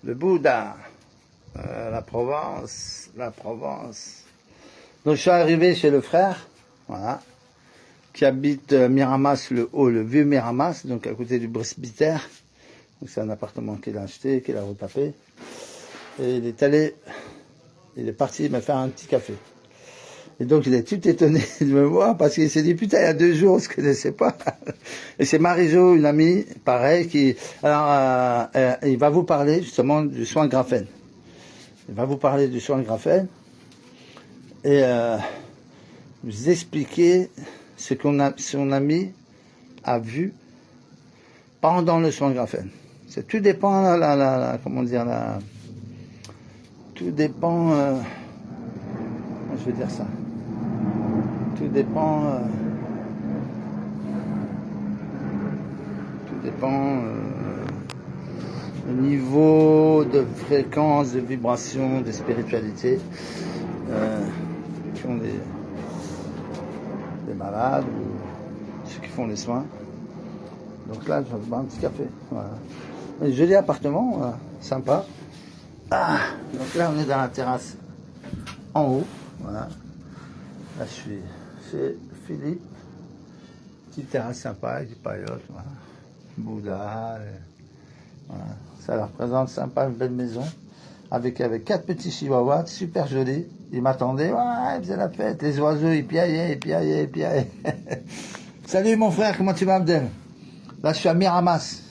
le Bouddha, la Provence, la Provence. Donc je suis arrivé chez le frère, voilà, qui habite Miramas le Haut, le vieux Miramas, donc à côté du presbytère. Donc c'est un appartement qu'il a acheté, qu'il a retapé. Et il est parti me faire un petit café. Et donc il est tout étonné de me voir parce qu'il s'est dit putain il y a 2 jours on se connaissait pas. Et c'est Marie-Jo, une amie, pareil, qui alors il va vous parler justement du soin graphène. Il va vous parler du soin graphène et vous expliquer ce qu'on son ami a vu pendant le soin graphène. C'est tout dépend comment dire tout dépend je vais dire ça. Tout dépend le niveau de fréquence, de vibration, de spiritualité qui ont des malades ou ceux qui font les soins. Donc là, je vais boire un petit café. Voilà. Un joli appartement, sympa. Ah, donc là, on est dans la terrasse en haut. Voilà. Là, je suis chez Philippe. Petite terrasse sympa avec des paillotes. Voilà. Bouddha. Voilà. Ça leur présente sympa, une belle maison. Avec 4 petits chihuahuas, super jolis. Ils m'attendaient. Ouais, ils faisaient la fête. Les oiseaux, ils piaillaient. Salut mon frère, comment tu vas, Abdel? Là, je suis à Miramas,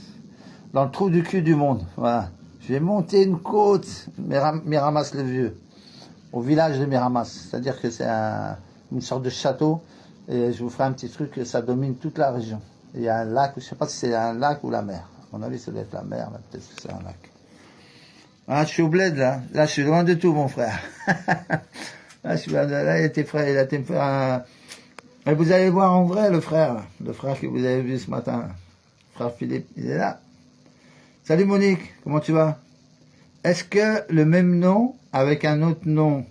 dans le trou du cul du monde. Voilà. Je vais monter une côte, Miramas le Vieux, au village de Miramas. C'est-à-dire que c'est une sorte de château. Et je vous ferai un petit truc, ça domine toute la région. Il y a un lac, je ne sais pas si c'est un lac ou la mer. À mon avis, ça doit être la mer, mais peut-être que c'est un lac. Ah, je suis au bled, là. Là, je suis loin de tout, mon frère. Là, il était frère, il a été me faire un... Mais vous allez voir en vrai le frère que vous avez vu ce matin. Frère Philippe, il est là. Salut Monique, comment tu vas? Est-ce que le même nom, avec un autre nom,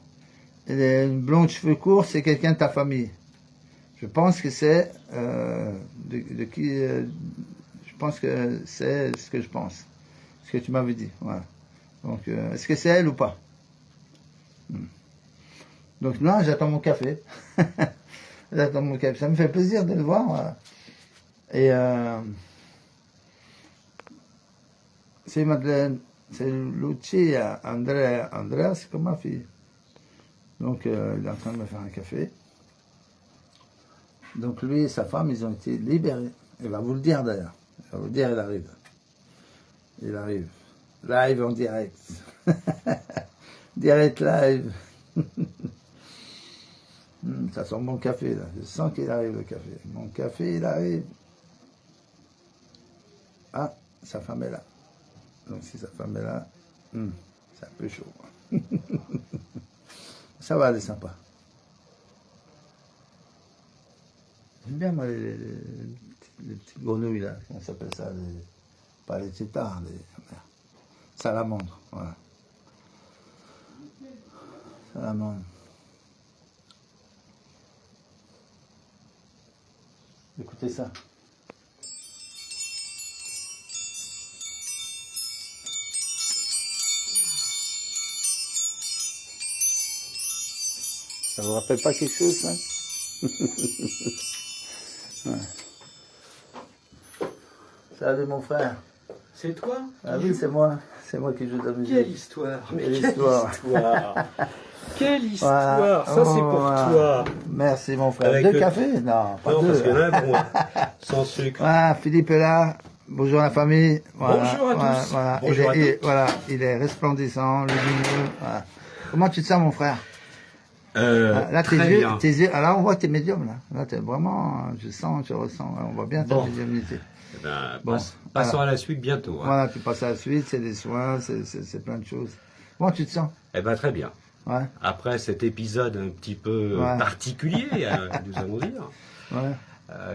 une blonde cheveux courts, c'est quelqu'un de ta famille? Je pense que c'est de qui je pense que c'est ce que je pense. Ce que tu m'avais dit. Voilà. Donc, est-ce que c'est elle ou pas? Donc là, j'attends mon café. J'attends mon café. Ça me fait plaisir de le voir. Voilà. Et c'est Madeleine, c'est Lucia, Andrea, c'est comme ma fille. Donc, il est en train de me faire un café. Donc, lui et sa femme, ils ont été libérés. Il va vous le dire d'ailleurs. Il va vous le dire, il arrive. Il arrive. Live en direct. Direct live. Ça sent bon café, là. Je sens qu'il arrive, le café. Mon café, il arrive. Ah, sa femme est là. Donc, si sa femme est là, c'est un peu chaud. Ça va, elle est sympa. J'aime bien, moi, les petites grenouilles, là. Comment ça s'appelle ça? Pas les tétards, les salamandres. Voilà. Salamandres. Écoutez ça. Ça vous rappelle pas quelque chose, ça? Ouais. Salut mon frère. C'est toi? Ah oui, c'est moi. C'est moi qui joue de la musique. Quelle histoire! Mais Quelle quelle histoire. Quelle histoire! Voilà. Ça, c'est pour toi. Merci mon frère. Avec 2 le... cafés? Non, pas non, 2. parce qu'il y en a un pour moi. Sans sucre. Voilà, Philippe est là. Bonjour la famille. Voilà, Bonjour à tous. Voilà. Bonjour à tous. Voilà, il est resplendissant, lumineux. Voilà. Comment tu te sens mon frère? Là, très bien. tes yeux, alors on voit tes médiums là. Là, t'es vraiment, je sens, je ressens. On voit bien ta médiumnité. Eh ben, Bon, passons voilà. à la suite bientôt. Hein. Voilà, tu passes à la suite, c'est des soins, c'est plein de choses. Comment tu te sens? Eh ben, très bien. Ouais. Après cet épisode un petit peu particulier, nous allons dire,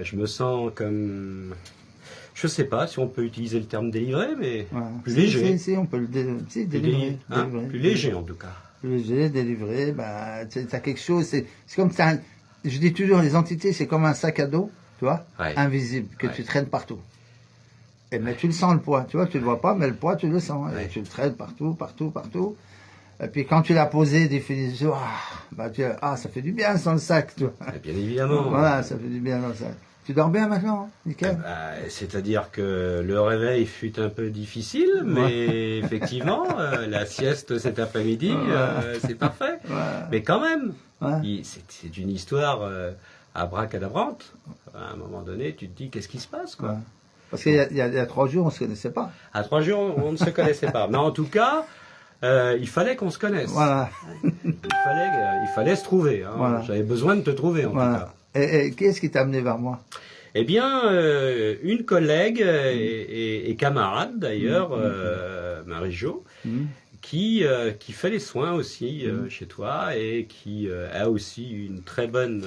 je me sens comme... Je sais pas si on peut utiliser le terme délivré, mais plus léger. Si, on peut le délivrer. Plus léger en tout cas. Plus léger, délivré, bah, t'as quelque chose, c'est comme je dis toujours, les entités, c'est comme un sac à dos, tu vois, invisible, que tu traînes partout. mais tu le sens le poids, tu vois, tu le vois pas, mais le poids tu le sens. Et tu le traînes partout. Et puis quand tu l'as posé définitivement, ça fait du bien sans le sac, tu vois. Bien évidemment. Voilà, ça fait du bien dans le sac. Tu dors bien maintenant, nickel. C'est-à-dire que le réveil fut un peu difficile, mais effectivement, la sieste cet après-midi, c'est parfait. Mais quand même, c'est une histoire abracadabrante. À un moment donné, tu te dis, qu'est-ce qui se passe, quoi. Parce qu'il y a 3 jours, on ne se connaissait pas. À 3 jours, on ne se connaissait pas. Mais en tout cas, il fallait qu'on se connaisse. Voilà. Il fallait se trouver. Hein. Voilà. J'avais besoin de te trouver, en tout cas. Et qu'est-ce qui t'a amené vers moi? Eh bien, une collègue et camarade, d'ailleurs, Marie-Jo, qui fait les soins aussi chez toi et qui a aussi une très bonne...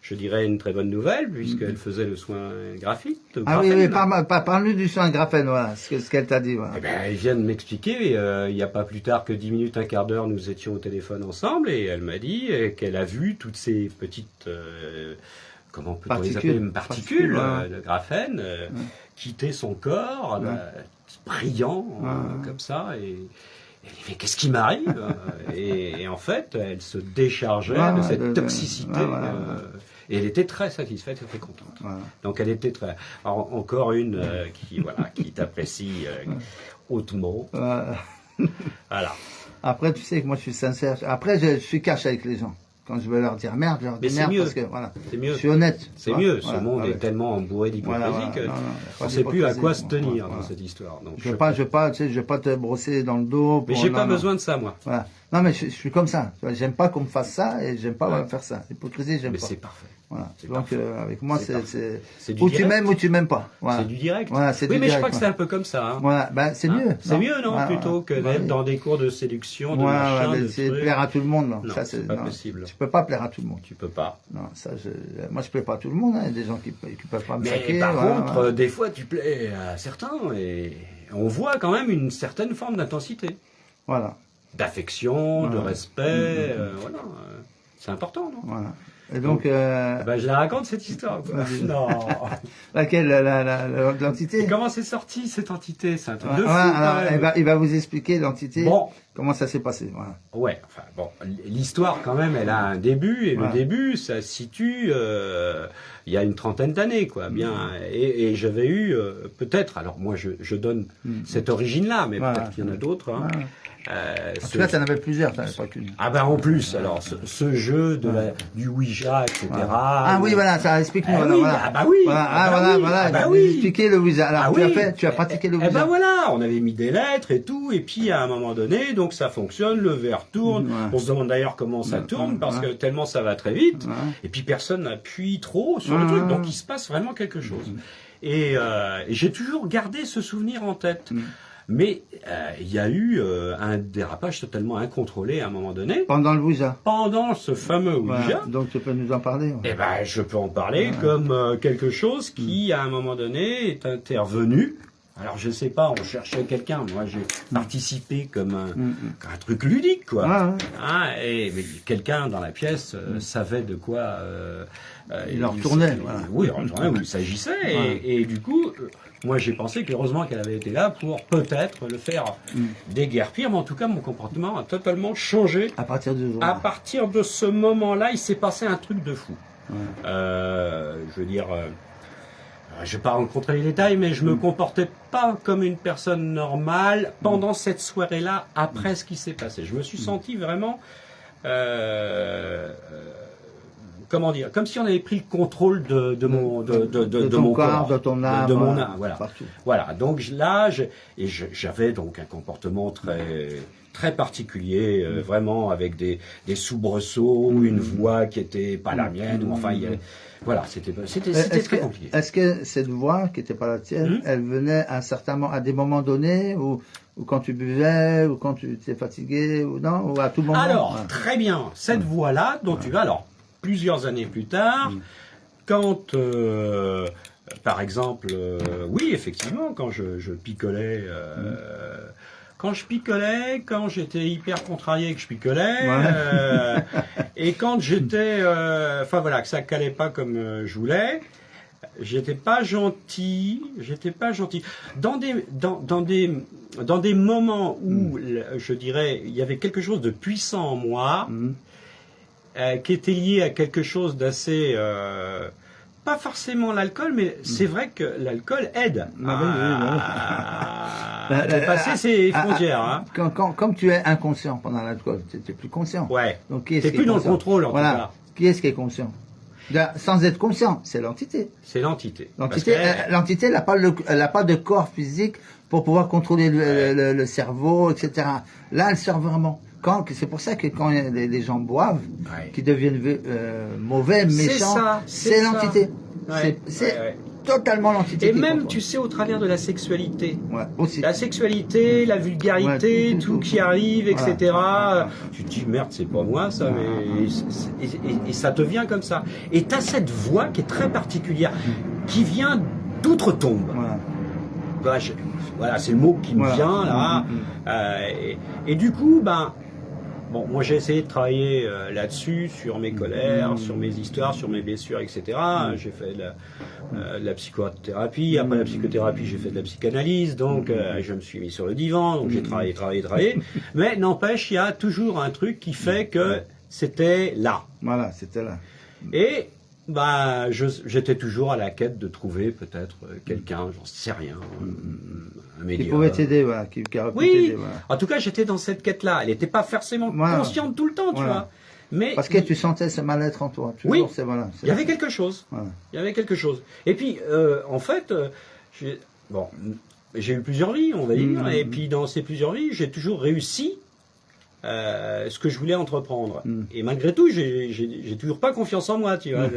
je dirais une très bonne nouvelle, puisqu'elle faisait le soin graphique. Oui, parle-nous du soin graphène, voilà, ce qu'elle t'a dit. Voilà. Eh bien, elle vient de m'expliquer, il n'y a pas plus tard que 10 minutes, un quart d'heure, nous étions au téléphone ensemble, et elle m'a dit qu'elle a vu toutes ces petites, comment peut-on les appeler, particules de graphène, quitter son corps, brillant, comme ça, et... Elle dit, mais qu'est-ce qui m'arrive et en fait, elle se déchargeait de cette toxicité. Et elle était très satisfaite et très contente. Donc elle était très... Alors, encore une qui t'apprécie hautement. Voilà. Après, tu sais que moi, je suis sincère. Après, je suis cash avec les gens. Quand je veux leur dire merde, je leur dis merde parce que c'est mieux. Je suis honnête. C'est mieux. Ce monde est tellement embourré d'hypocrisie qu'on ne sait plus à quoi se tenir dans cette histoire. Donc, je veux pas te brosser dans le dos. Mais j'ai pas besoin de ça, moi. Voilà. Non, mais je suis comme ça. J'aime pas qu'on me fasse ça et j'aime pas faire ça. L'hypocrisie, j'aime pas. Mais c'est parfait. Voilà. Donc avec moi, c'est ou tu m'aimes ou tu m'aimes pas. Voilà. C'est du direct. Voilà, oui, mais je crois que c'est un peu comme ça. Hein. Voilà, c'est mieux. C'est mieux, non, plutôt que d'être dans des cours de séduction, de machin, de c'est plaire à tout le monde. Non, ça c'est pas possible. Tu peux pas plaire à tout le monde. Tu peux pas. Non, moi je plais pas à tout le monde. Il y a des gens qui peuvent pas me saquer. Mais par contre, des fois, tu plais à certains et on voit quand même une certaine forme d'intensité. Voilà. D'affection, de respect, voilà. C'est important, non? Voilà. Et donc, je la raconte cette histoire. Non. Laquelle, l'entité? Et comment c'est sorti cette entité? C'est un truc de fou. Il va vous expliquer l'entité. Bon. Comment ça s'est passé? Voilà. Ouais. Enfin bon, l'histoire quand même, elle a un début et le début, ça se situe il y a une trentaine d'années, quoi. Bien. Et j'avais eu peut-être. Alors moi, je donne cette origine-là, mais peut-être qu'il y en a d'autres. Hein. En tout cas, tu en avais plusieurs, tu n'en avais pas qu'une. Ah ben en plus, alors ce jeu du Ouija, etc. Ah oui, voilà, ça explique-nous. Ah bah oui. Voilà, expliquer le Ouija. Alors tu as pratiqué le Ouija. Eh ben voilà, on avait mis des lettres et tout, et puis à un moment donné, donc ça fonctionne, le verre tourne. On se demande d'ailleurs comment ça tourne, parce que tellement ça va très vite, et puis personne n'appuie trop sur le truc, donc il se passe vraiment quelque chose. Et j'ai toujours gardé ce souvenir en tête. Mais il y a eu un dérapage totalement incontrôlé à un moment donné. Pendant le Ouija. Pendant ce fameux Ouija. Donc tu peux nous en parler. Eh ben, je peux en parler comme quelque chose qui, à un moment donné, est intervenu. Alors je sais pas, on cherchait quelqu'un. Moi, j'ai participé comme un truc ludique, quoi. Mais quelqu'un dans la pièce savait de quoi. Il en retournait. Oui, il en retournait où il s'agissait. Et du coup. Moi, j'ai pensé qu'heureusement qu'elle avait été là pour peut-être le faire déguerpir, mais en tout cas, mon comportement a totalement changé. À partir de ce moment-là, il s'est passé un truc de fou. Je veux dire, je vais pas rencontrer les détails, mais je me comportais pas comme une personne normale pendant cette soirée-là, après ce qui s'est passé. Je me suis senti vraiment... comment dire, comme si on avait pris le contrôle de mon corps, de ton âme, de mon âme, voilà. Partout. Voilà. Donc là, j'avais donc un comportement très particulier, vraiment avec des soubresauts, une voix qui était pas la mienne, ou enfin, voilà, c'était très compliqué. Est-ce que cette voix qui était pas la tienne, elle venait à des moments donnés ou quand tu buvais, ou quand tu étais fatigué, ou non, ou à tout moment? Alors, très bien, cette voix-là dont tu vas alors. Plusieurs années plus tard, quand, par exemple, oui, effectivement, quand je picolais, quand j'étais hyper contrarié que je picolais, et quand j'étais, que ça calait pas comme je voulais, j'étais pas gentil. Dans des moments où, je dirais, il y avait quelque chose de puissant en moi, qui était lié à quelque chose d'assez... pas forcément l'alcool, mais c'est vrai que l'alcool aide à dépasser ses frontières. Hein. Comme tu es inconscient pendant l'alcool, tu n'es plus conscient. Ouais. Donc, tu n'es plus dans le contrôle, en tout cas. Qui est-ce qui est conscient? Sans être conscient, c'est l'entité. C'est l'entité. L'entité, elle n'a pas de corps physique pour pouvoir contrôler le cerveau, etc. Là, elle sort vraiment. C'est pour ça que quand les gens boivent, qui deviennent mauvais, méchants, c'est l'entité. C'est totalement l'entité. Et même, tu sais, au travers de la sexualité. Aussi. La sexualité, la vulgarité, tout qui arrive, etc. Tu te dis, merde, c'est pas moi, ça, mais... Et ça te vient comme ça. Et tu as cette voix qui est très particulière, qui vient d'outre-tombe. Voilà, c'est le mot qui me vient, là. Et du coup, bon, moi j'ai essayé de travailler là-dessus, sur mes colères, sur mes histoires, sur mes blessures, etc. J'ai fait de la psychothérapie. Après la psychothérapie, j'ai fait de la psychanalyse. Donc, je me suis mis sur le divan. Donc, j'ai travaillé. Mais n'empêche, il y a toujours un truc qui fait que c'était là. Voilà, c'était là. Et j'étais toujours à la quête de trouver peut-être quelqu'un, j'en sais rien, un médium. Qui pouvait t'aider, voilà. Qui aurait pu t'aider, voilà. En tout cas, j'étais dans cette quête-là. Elle n'était pas forcément consciente tout le temps, tu vois. Mais parce que tu sentais ce mal-être en toi. Toujours, il y avait quelque chose. Il y avait quelque chose. Et puis, en fait, j'ai eu plusieurs vies, on va dire. Et puis, dans ces plusieurs vies, j'ai toujours réussi ce que je voulais entreprendre. Et malgré tout, j'ai toujours pas confiance en moi, tu vois.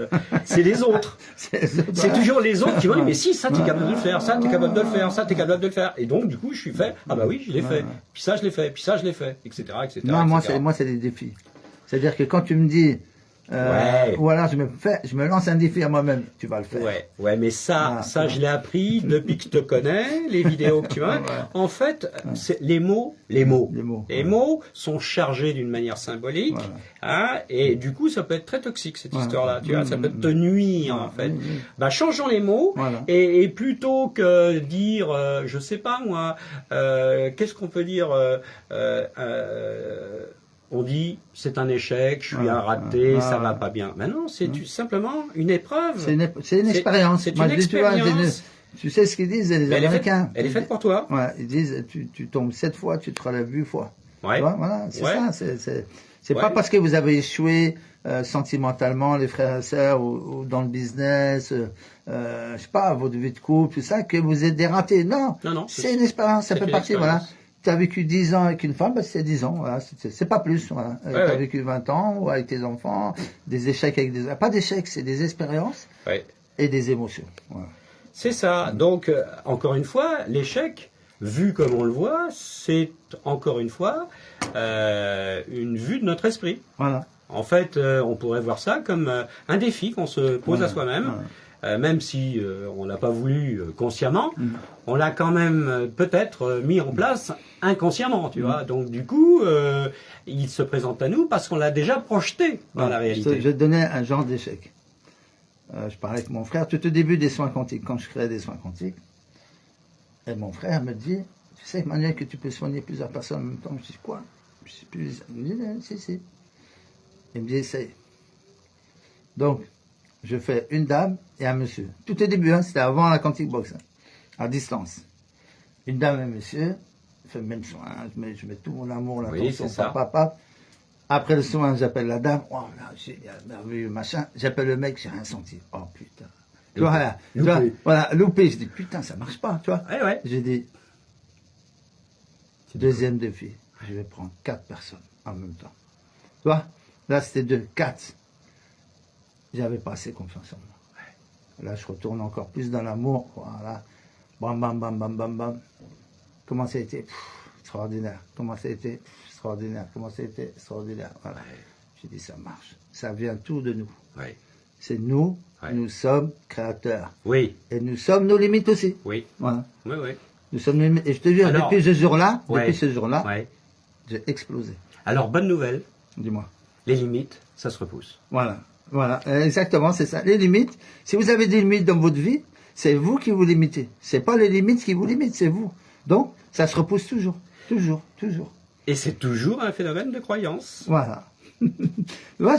C'est les autres. C'est toujours les autres qui vont dire, mais si, ça, t'es capable de le faire, ça, t'es capable de le faire, ça, t'es capable de le faire. Et donc, du coup, je suis fait, ah bah oui, je l'ai fait. Puis ça, je l'ai fait, puis ça, je l'ai fait, etc., etc. Non, moi, c'est des défis. C'est-à-dire que quand tu me dis, ou alors je me lance un défi à moi-même, tu vas le faire. Ouais, mais ça, je l'ai appris depuis que je te connais, les vidéos que tu as. En fait, c'est les mots sont chargés d'une manière symbolique, et du coup, ça peut être très toxique, cette histoire-là, tu vois, ça peut te nuire, en fait. Changeons les mots, et plutôt que dire, je sais pas moi, qu'est-ce qu'on peut dire, on dit c'est un échec, je suis un raté, ça va pas bien. Mais non, c'est simplement une épreuve. C'est une expérience. C'est une expérience. Tu sais ce qu'ils disent les Américains. Elle est faite pour toi. Ils disent tu tombes 7 fois, tu te relèves 8 fois. Voilà, c'est ça. C'est pas parce que vous avez échoué sentimentalement, les frères et sœurs, ou dans le business, je sais pas, votre vie de couple, tout ça, que vous êtes des ratés. Non, c'est une expérience, ça fait partie, voilà. Tu as vécu 10 ans avec une femme, c'est 10 ans, voilà, c'est pas plus. Voilà. Tu as vécu 20 ans ou avec tes enfants, des échecs avec des... Pas d'échecs, c'est des expériences et des émotions. Voilà. C'est ça. Donc, encore une fois, l'échec, vu comme on le voit, c'est encore une fois une vue de notre esprit. Voilà. En fait, on pourrait voir ça comme un défi qu'on se pose à soi-même. Même si on l'a pas voulu consciemment, on l'a quand même peut-être mis en place inconsciemment, tu vois. Donc du coup, il se présente à nous parce qu'on l'a déjà projeté dans la réalité. Je vais te donner un genre d'échec. Je parlais avec mon frère tout au début des soins quantiques, quand je créais des soins quantiques. Et mon frère me dit, tu sais Emmanuel que tu peux soigner plusieurs personnes en même temps. Je dis quoi? Je sais plus. Il me dit, si. Il me dit, essaye. Donc, je fais une dame et un monsieur. Tout au début, c'était avant la quantique box, à distance. Une dame et un monsieur, je fais le même soin, je mets tout mon amour, l'attention, papa. Après le soin, j'appelle la dame, oh là, j'ai merveilleux, machin. J'appelle le mec, j'ai rien senti. Oh putain. Loupé. Je dis, putain, ça marche pas, tu vois. J'ai dit, deuxième défi, je vais prendre 4 personnes en même temps. Tu vois, là c'était 4. J'avais pas assez confiance en moi. Là, je retourne encore plus dans l'amour. Voilà. Bam, bam, bam, bam, bam, bam. Comment ça a été? Extraordinaire. Comment ça a été? Extraordinaire. Comment ça a été? Extraordinaire. Voilà. J'ai dit, ça marche. Ça vient tout de nous. C'est nous. Nous sommes créateurs. Oui. Et nous sommes nos limites aussi. Oui. Voilà. Oui. Nous sommes nos limites. Et je te jure, depuis ce jour-là, j'ai explosé. Alors, bonne nouvelle. Dis-moi. Les limites, ça se repousse. Voilà. Voilà, exactement, c'est ça. Les limites, si vous avez des limites dans votre vie, c'est vous qui vous limitez. C'est pas les limites qui vous limitent, c'est vous. Donc, ça se repousse toujours, toujours, toujours. Et c'est toujours un phénomène de croyance. Voilà. Moi,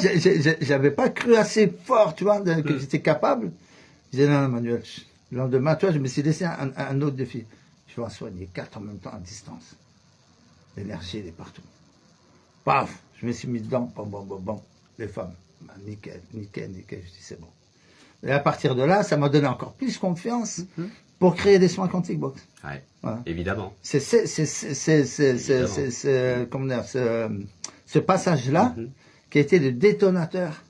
j'avais pas cru assez fort, tu vois, que j'étais capable. Je disais, non, Manuel, le lendemain, toi, je me suis laissé un autre défi. Je vais en soigner 4 en même temps à distance. L'énergie, elle est partout. Paf, je me suis mis dedans, bon, les femmes. Bah, nickel, je dis c'est bon. Et à partir de là, ça m'a donné encore plus confiance pour créer des soins Quantic Box. Ouais, voilà. Évidemment. Comment dire, ce passage-là qui a été le détonateur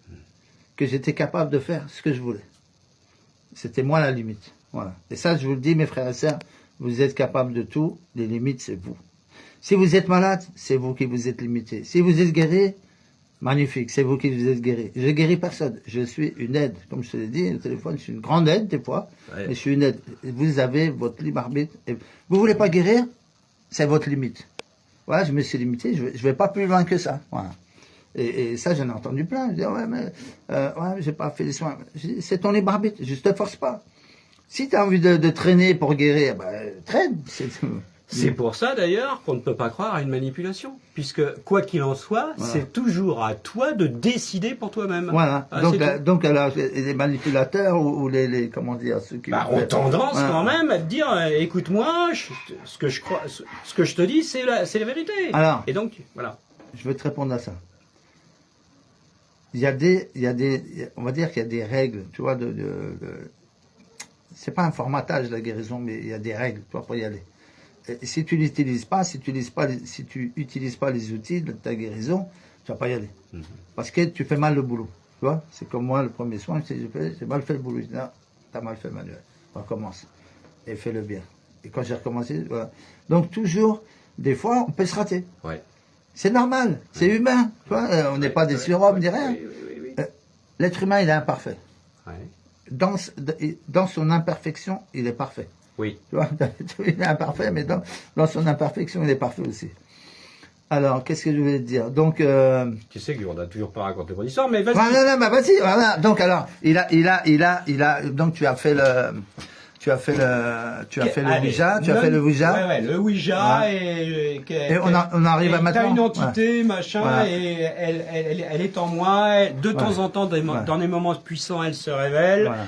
que j'étais capable de faire ce que je voulais. C'était moi la limite. Voilà. Et ça, je vous le dis, mes frères et sœurs, vous êtes capables de tout. Les limites, c'est vous. Si vous êtes malade, c'est vous qui vous êtes limité. Si vous êtes guéri, magnifique, c'est vous qui vous êtes guéri. Je guéris personne. Je suis une aide. Comme je te l'ai dit au téléphone, je suis une grande aide des fois, mais je suis une aide. Vous avez votre libre arbitre. Et vous voulez pas guérir, c'est votre limite. Voilà, je me suis limité. Je vais pas plus loin que ça. Voilà. Et ça, j'en ai entendu plein. Je dis, ouais, mais j'ai pas fait les soins. C'est ton libre arbitre. Je te force pas. Si tu as envie de traîner pour guérir, traîne. C'est pour ça d'ailleurs qu'on ne peut pas croire à une manipulation, puisque quoi qu'il en soit, c'est toujours à toi de décider pour toi-même. Voilà. Donc alors, les manipulateurs ou les comment dire, ceux qui ont tendance quand même à te dire, écoute-moi, ce que je te dis, c'est la vérité. Alors, et donc voilà. Je veux te répondre à ça. On va dire qu'il y a des règles, tu vois, c'est pas un formatage la guérison, mais il y a des règles, tu vois, pour y aller. Et si tu n'utilises pas, si tu utilises pas les outils de ta guérison, tu vas pas y aller. Parce que tu fais mal le boulot. Tu vois, c'est comme moi, le premier soin, j'ai mal fait le boulot. Je dis, non, t'as mal fait, Manuel. Recommence. Et fais-le bien. Et quand j'ai recommencé, voilà. Donc toujours, des fois, on peut se rater. Ouais. C'est normal, c'est humain. Tu vois, on n'est pas des surhommes, ni rien. Oui. L'être humain, il est imparfait. Ouais. Dans son imperfection, il est parfait. Oui. Tu vois, il est imparfait, mais dans son imperfection, il est parfait aussi. Alors, qu'est-ce que je voulais te dire? Donc, tu sais qu'on n'a toujours pas raconté mon histoire, mais vas-y. Non, mais vas-y, voilà. Donc, alors, il a, donc tu as fait le Ouija, le Ouija. Ouais, le Ouija, et on arrive à maintenant. T'as une entité, machin, et elle est en moi. De temps en temps, dans des moments puissants, elle se révèle. Voilà.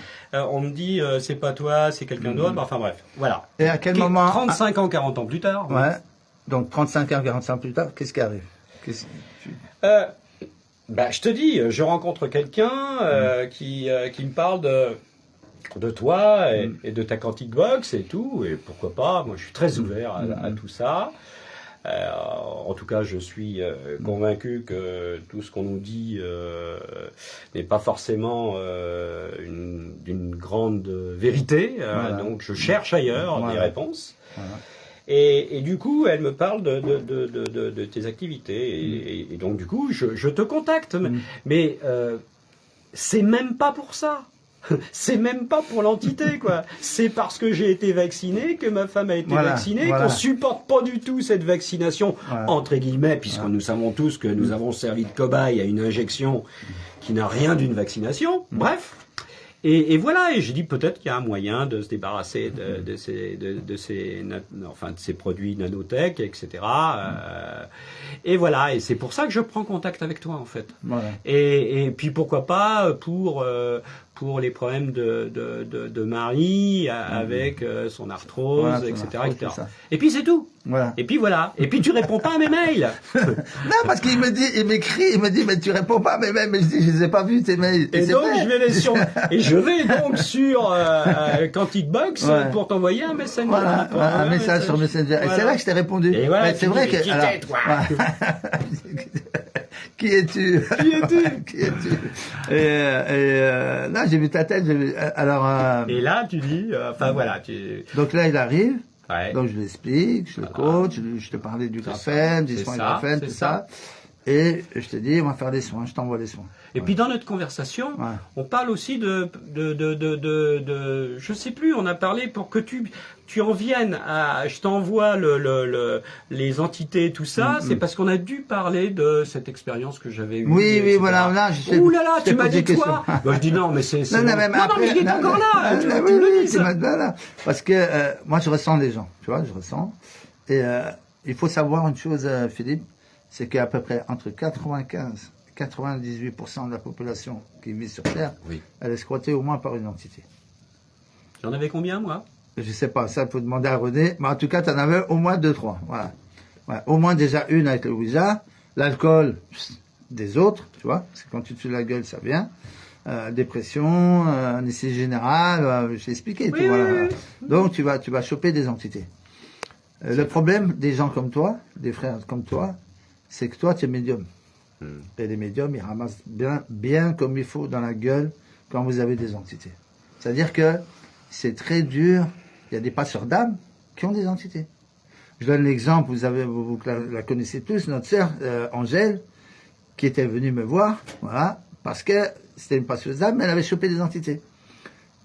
On me dit, c'est pas toi, c'est quelqu'un d'autre. Enfin bref, voilà. Et à quel moment 35 ans, 40 ans plus tard. Ouais. Donc 35 ans, 40 ans plus tard, qu'est-ce qui arrive? Je te dis, je rencontre quelqu'un qui me parle de toi et de ta Quantic Box et tout, et pourquoi pas, moi je suis très ouvert à tout ça. En tout cas, je suis convaincu que tout ce qu'on nous dit n'est pas forcément d'une grande vérité, donc je cherche ailleurs des réponses. Voilà. Et du coup, elle me parle de tes activités, et donc du coup, je te contacte, mais c'est même pas pour ça. C'est même pas pour l'entité, quoi. C'est parce que j'ai été vacciné, que ma femme a été vaccinée, qu'on supporte pas du tout cette vaccination, entre guillemets, puisque nous savons tous que nous avons servi de cobaye à une injection qui n'a rien d'une vaccination. Bref. Et voilà, et j'ai dit peut-être qu'il y a un moyen de se débarrasser de ces produits nanotech, etc. Et voilà, et c'est pour ça que je prends contact avec toi, en fait. Voilà. Et puis pourquoi pas pour les problèmes de Marie avec son arthrose, etc. Et puis c'est tout. Voilà. Et puis voilà. Et puis tu réponds pas à mes mails. Non, parce qu'il m'écrit, il me dit, mais tu réponds pas à mes mails. Mais je dis, je les ai pas vus tes mails. Et donc je vais donc sur Quantic Box pour t'envoyer un Messenger. Voilà, un message sur Messenger. Et c'est là que je t'ai répondu. Et voilà, c'est vrai que. Qui t'es, toi? Qui es-tu? Là, j'ai vu ta tête. Et là, tu dis, voilà. Donc là, il arrive. Ouais. Donc je l'explique, je le coach, je te parlais du graphène, du soin graphène, tout ça. Et je te dis, on va faire des soins, je t'envoie les soins. Et puis dans notre conversation, on parle aussi de je sais plus, on a parlé pour que tu en viennes à, je t'envoie les entités, tout ça, c'est parce qu'on a dû parler de cette expérience que j'avais eue. Oui, etc. Voilà, là, ouh là là, tu m'as dit toi. Je dis non, mais c'est. Non, mais il est encore là. Tu me dis ça. Parce que moi, je ressens les gens, tu vois, je ressens. Et il faut savoir une chose, Philippe, c'est qu'à peu près entre 95 et 98% de la population qui vit sur Terre, elle est squattée au moins par une entité. J'en avais combien, moi? Je sais pas, ça, il faut demander à René. Mais en tout cas, tu en avais au moins 2-3. Voilà. Ouais, au moins déjà une avec le Ouija. L'alcool, des autres, tu vois. Parce que quand tu te tues la gueule, ça vient. Dépression, anesthésie générale, j'ai expliqué. Oui, voilà. Oui. Donc, tu vas choper des entités. Le problème des gens comme toi, des frères comme toi, c'est que toi, tu es médium. Et les médiums, ils ramassent bien comme il faut dans la gueule quand vous avez des entités. C'est-à-dire que c'est très dur. Il y a des passeurs d'âme qui ont des entités. Je donne l'exemple, vous la connaissez tous, notre sœur Angèle, qui était venue me voir, voilà, parce que c'était une passeuse d'âme, mais elle avait chopé des entités.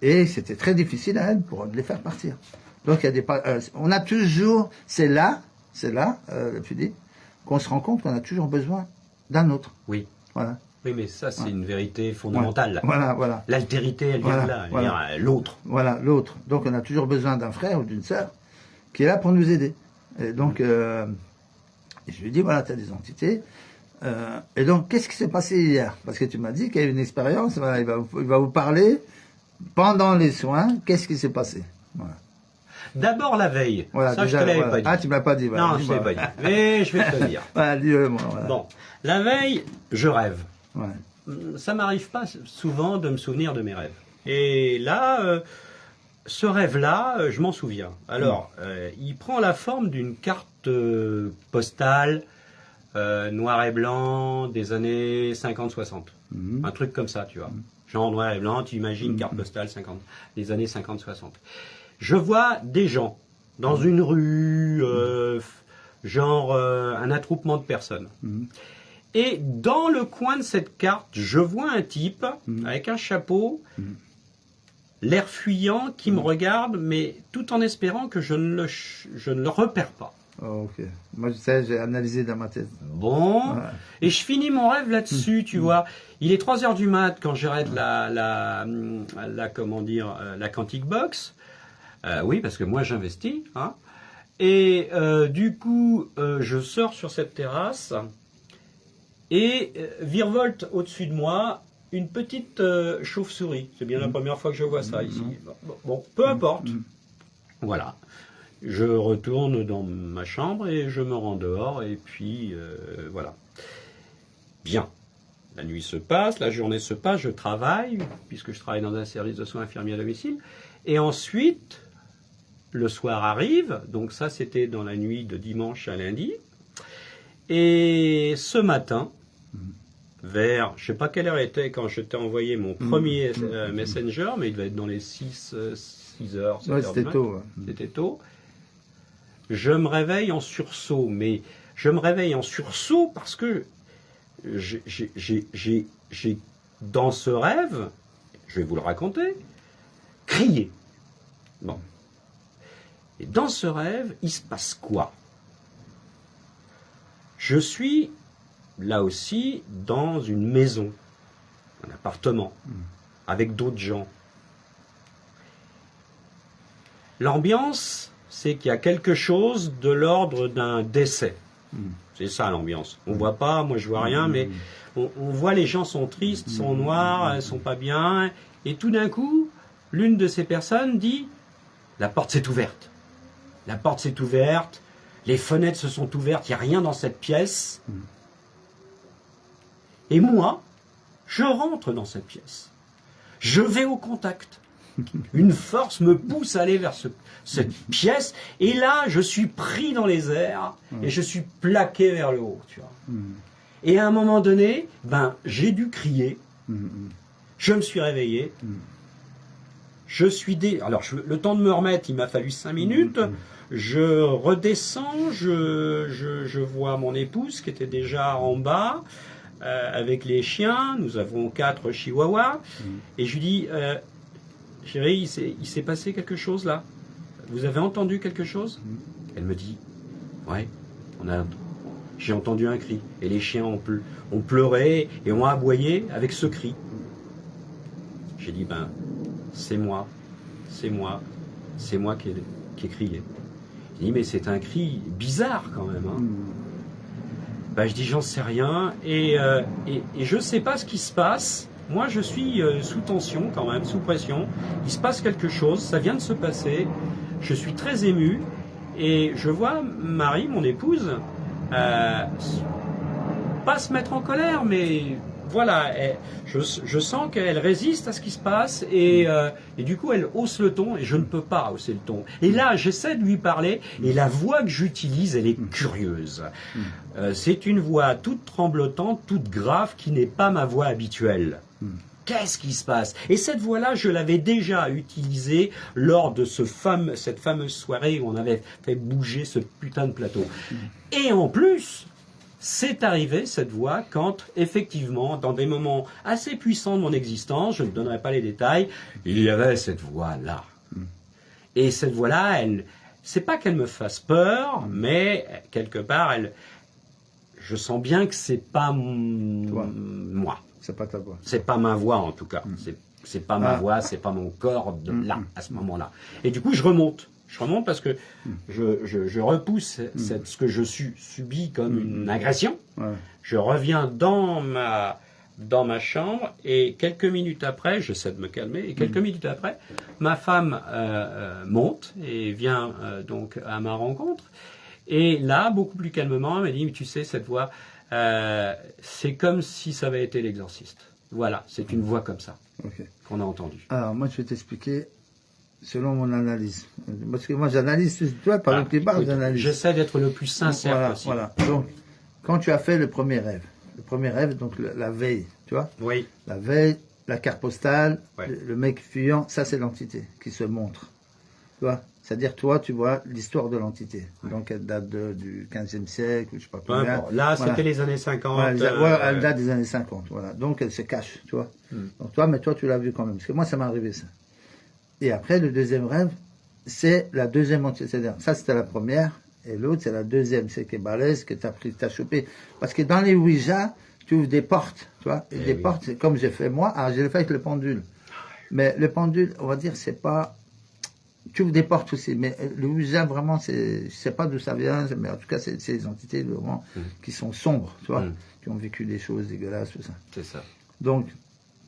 Et c'était très difficile à elle pour les faire partir. Donc il y a on a toujours, c'est là, Philippe, qu'on se rend compte qu'on a toujours besoin d'un autre. Oui. Voilà. Oui, mais ça, c'est une vérité fondamentale. Voilà. L'altérité, elle vient de là. L'autre. Voilà, l'autre. Donc, on a toujours besoin d'un frère ou d'une sœur qui est là pour nous aider. Et donc, je lui dis, voilà, tu as des entités. Et donc, qu'est-ce qui s'est passé hier? Parce que tu m'as dit qu'il y a eu une expérience. Voilà, il va vous parler pendant les soins. Qu'est-ce qui s'est passé? Voilà. D'abord la veille. Voilà, ça, déjà, je te l'avais pas dit. Ah, tu ne m'as pas dit. Voilà, non, je ne l'ai pas dit. Mais je vais te le dire. Voilà, dis-le-moi. Voilà. Bon, la veille, je rêve. Ouais. Ça m'arrive pas souvent de me souvenir de mes rêves. Et là, ce rêve-là, je m'en souviens. Alors, il prend la forme d'une carte postale noir et blanc des années 50-60. Un truc comme ça, tu vois. Genre noir et blanc, tu imagines carte postale des années 50-60. Je vois des gens dans une rue, genre un attroupement de personnes. Et dans le coin de cette carte, je vois un type avec un chapeau, l'air fuyant, qui me regarde, mais tout en espérant que je ne le repère pas. Oh, ok. Moi, je sais, j'ai analysé dans ma tête. Bon. Ouais. Et je finis mon rêve là-dessus, tu vois. Il est 3h du mat quand j'arrête la Quantic Box. Oui, parce que moi, j'investis. Hein. Et du coup, je sors sur cette terrasse et virevolte au-dessus de moi une petite chauve-souris. C'est bien la première fois que je vois ça ici. Bon, peu importe. Voilà. Je retourne dans ma chambre et je me rends dehors et puis voilà. Bien. La nuit se passe, la journée se passe, je travaille, puisque je travaille dans un service de soins infirmiers à domicile. Et ensuite, le soir arrive, donc ça c'était dans la nuit de dimanche à lundi. Et ce matin, vers, je ne sais pas quelle heure était quand je t'ai envoyé mon premier Messenger, mais il devait être dans les 6 heures. Ouais, c'était tôt. Ouais. C'était tôt. Je me réveille en sursaut, mais je me réveille en sursaut parce que j'ai dans ce rêve, je vais vous le raconter, crié. Bon. Et dans ce rêve, il se passe quoi? Je suis là aussi dans une maison, un appartement, avec d'autres gens. L'ambiance, c'est qu'il y a quelque chose de l'ordre d'un décès. C'est ça l'ambiance. On voit pas, moi je vois rien, mais on voit les gens sont tristes, sont noirs, elles sont pas bien. Et tout d'un coup, l'une de ces personnes dit, la porte s'est ouverte. La porte s'est ouverte, les fenêtres se sont ouvertes, il n'y a rien dans cette pièce. Et moi, je rentre dans cette pièce. Je vais au contact. Une force me pousse à aller vers cette pièce, et là, je suis pris dans les airs, et je suis plaqué vers le haut, tu vois. Et à un moment donné, j'ai dû crier, je me suis réveillé, le temps de me remettre, il m'a fallu 5 minutes, Je redescends, je vois mon épouse qui était déjà en bas avec les chiens. Nous avons 4 chihuahuas. Et je lui dis, chérie, il s'est passé quelque chose là. Vous avez entendu quelque chose? Elle me dit, ouais, j'ai entendu un cri. Et les chiens ont pleuré et ont aboyé avec ce cri. J'ai dit, c'est moi qui ai crié. Il dit, mais c'est un cri bizarre quand même. Hein. Je dis, j'en sais rien. Et je ne sais pas ce qui se passe. Moi, je suis sous tension quand même, sous pression. Il se passe quelque chose, ça vient de se passer. Je suis très ému. Et je vois Marie, mon épouse, pas se mettre en colère, mais voilà, je sens qu'elle résiste à ce qui se passe et du coup elle hausse le ton et je ne peux pas hausser le ton. Et là j'essaie de lui parler et la voix que j'utilise elle est curieuse. C'est une voix toute tremblotante, toute grave qui n'est pas ma voix habituelle. Qu'est-ce qui se passe? Et cette voix-là, je l'avais déjà utilisée lors de cette fameuse soirée où on avait fait bouger ce putain de plateau. Et en plus, c'est arrivé, cette voix, quand, effectivement, dans des moments assez puissants de mon existence, je ne donnerai pas les détails, il y avait cette voix-là. Et cette voix-là, c'est pas qu'elle me fasse peur, mais quelque part, je sens bien que c'est pas moi. C'est pas ta voix. C'est pas ma voix, en tout cas. C'est pas ma voix, c'est pas mon corps là, à ce moment-là. Et du coup, je remonte. Je remonte parce que je repousse ce que je subis comme une agression. Ouais. Je reviens dans ma chambre et quelques minutes après, j'essaie de me calmer, et quelques minutes après, ma femme monte et vient donc à ma rencontre. Et là, beaucoup plus calmement, elle m'a dit, mais tu sais, cette voix, c'est comme si ça avait été l'exorciste. Voilà, c'est une voix comme ça qu'on a entendue. Alors, moi, je vais t'expliquer selon mon analyse. Parce que moi, j'analyse, tu vois, par exemple, les barres, j'analyse. J'essaie d'être le plus sincère possible. Voilà. Donc, quand tu as fait le premier rêve, donc la veille, tu vois? Oui. La veille, la carte postale, le mec fuyant, ça, c'est l'entité qui se montre. Tu vois? C'est-à-dire, toi, tu vois l'histoire de l'entité. Donc, elle date du 15e siècle, je sais pas combien. Là, c'était les années 50. Elle date des années 50, voilà. Donc, elle se cache, tu vois. Donc, toi, tu l'as vu quand même. Parce que moi, ça m'est arrivé, ça. Et après, le deuxième rêve, c'est la deuxième entité. C'est-à-dire, ça, c'était la première, et l'autre, c'est la deuxième. C'est qui est balèze, que t'as chopé. Parce que dans les Ouija, tu ouvres des portes, tu vois. Et des portes, c'est comme j'ai fait moi. Alors, je l'ai fait avec le pendule. Mais le pendule, on va dire, c'est pas... Tu ouvres des portes aussi, mais le Ouija, vraiment, je sais pas d'où ça vient, mais en tout cas, c'est des entités vraiment qui sont sombres, tu vois, qui ont vécu des choses dégueulasses, tout ça. C'est ça. Donc,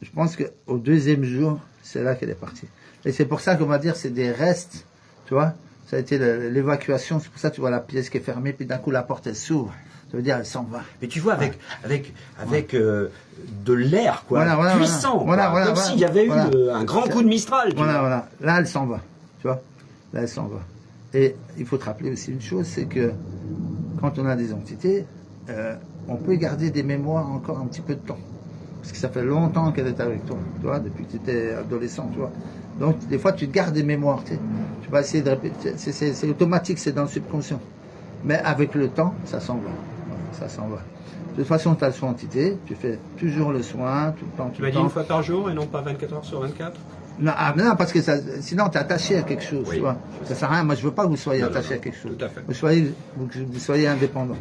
je pense qu'au deuxième jour, c'est là qu'elle est partie. Et c'est pour ça qu'on va dire c'est des restes, tu vois. Ça a été l'évacuation, c'est pour ça que tu vois la pièce qui est fermée, puis d'un coup la porte elle s'ouvre. Ça veut dire elle s'en va. Mais tu vois avec de l'air quoi, puissant, comme s'il y avait eu un grand coup de Mistral. Voilà. Là elle s'en va, tu vois. Là elle s'en va. Et il faut te rappeler aussi une chose, c'est que quand on a des entités, on peut garder des mémoires encore un petit peu de temps. Parce que ça fait longtemps qu'elle est avec toi, tu vois, depuis que tu étais adolescent, tu vois. Donc, des fois, tu te gardes des mémoires, tu sais. Tu vas essayer de répéter. C'est automatique, c'est dans le subconscient. Mais avec le temps, ça s'en va. Ça s'en va. De toute façon, tu as le soin entité, tu fais toujours le soin, tout le temps. Tu m'as dit une fois par jour et non pas 24 heures sur 24 ? Non, parce que sinon, tu es attaché à quelque chose, tu vois. Ça sert à rien. Moi, je veux pas que vous soyez attaché à quelque chose. Tout à fait. Vous soyez indépendant.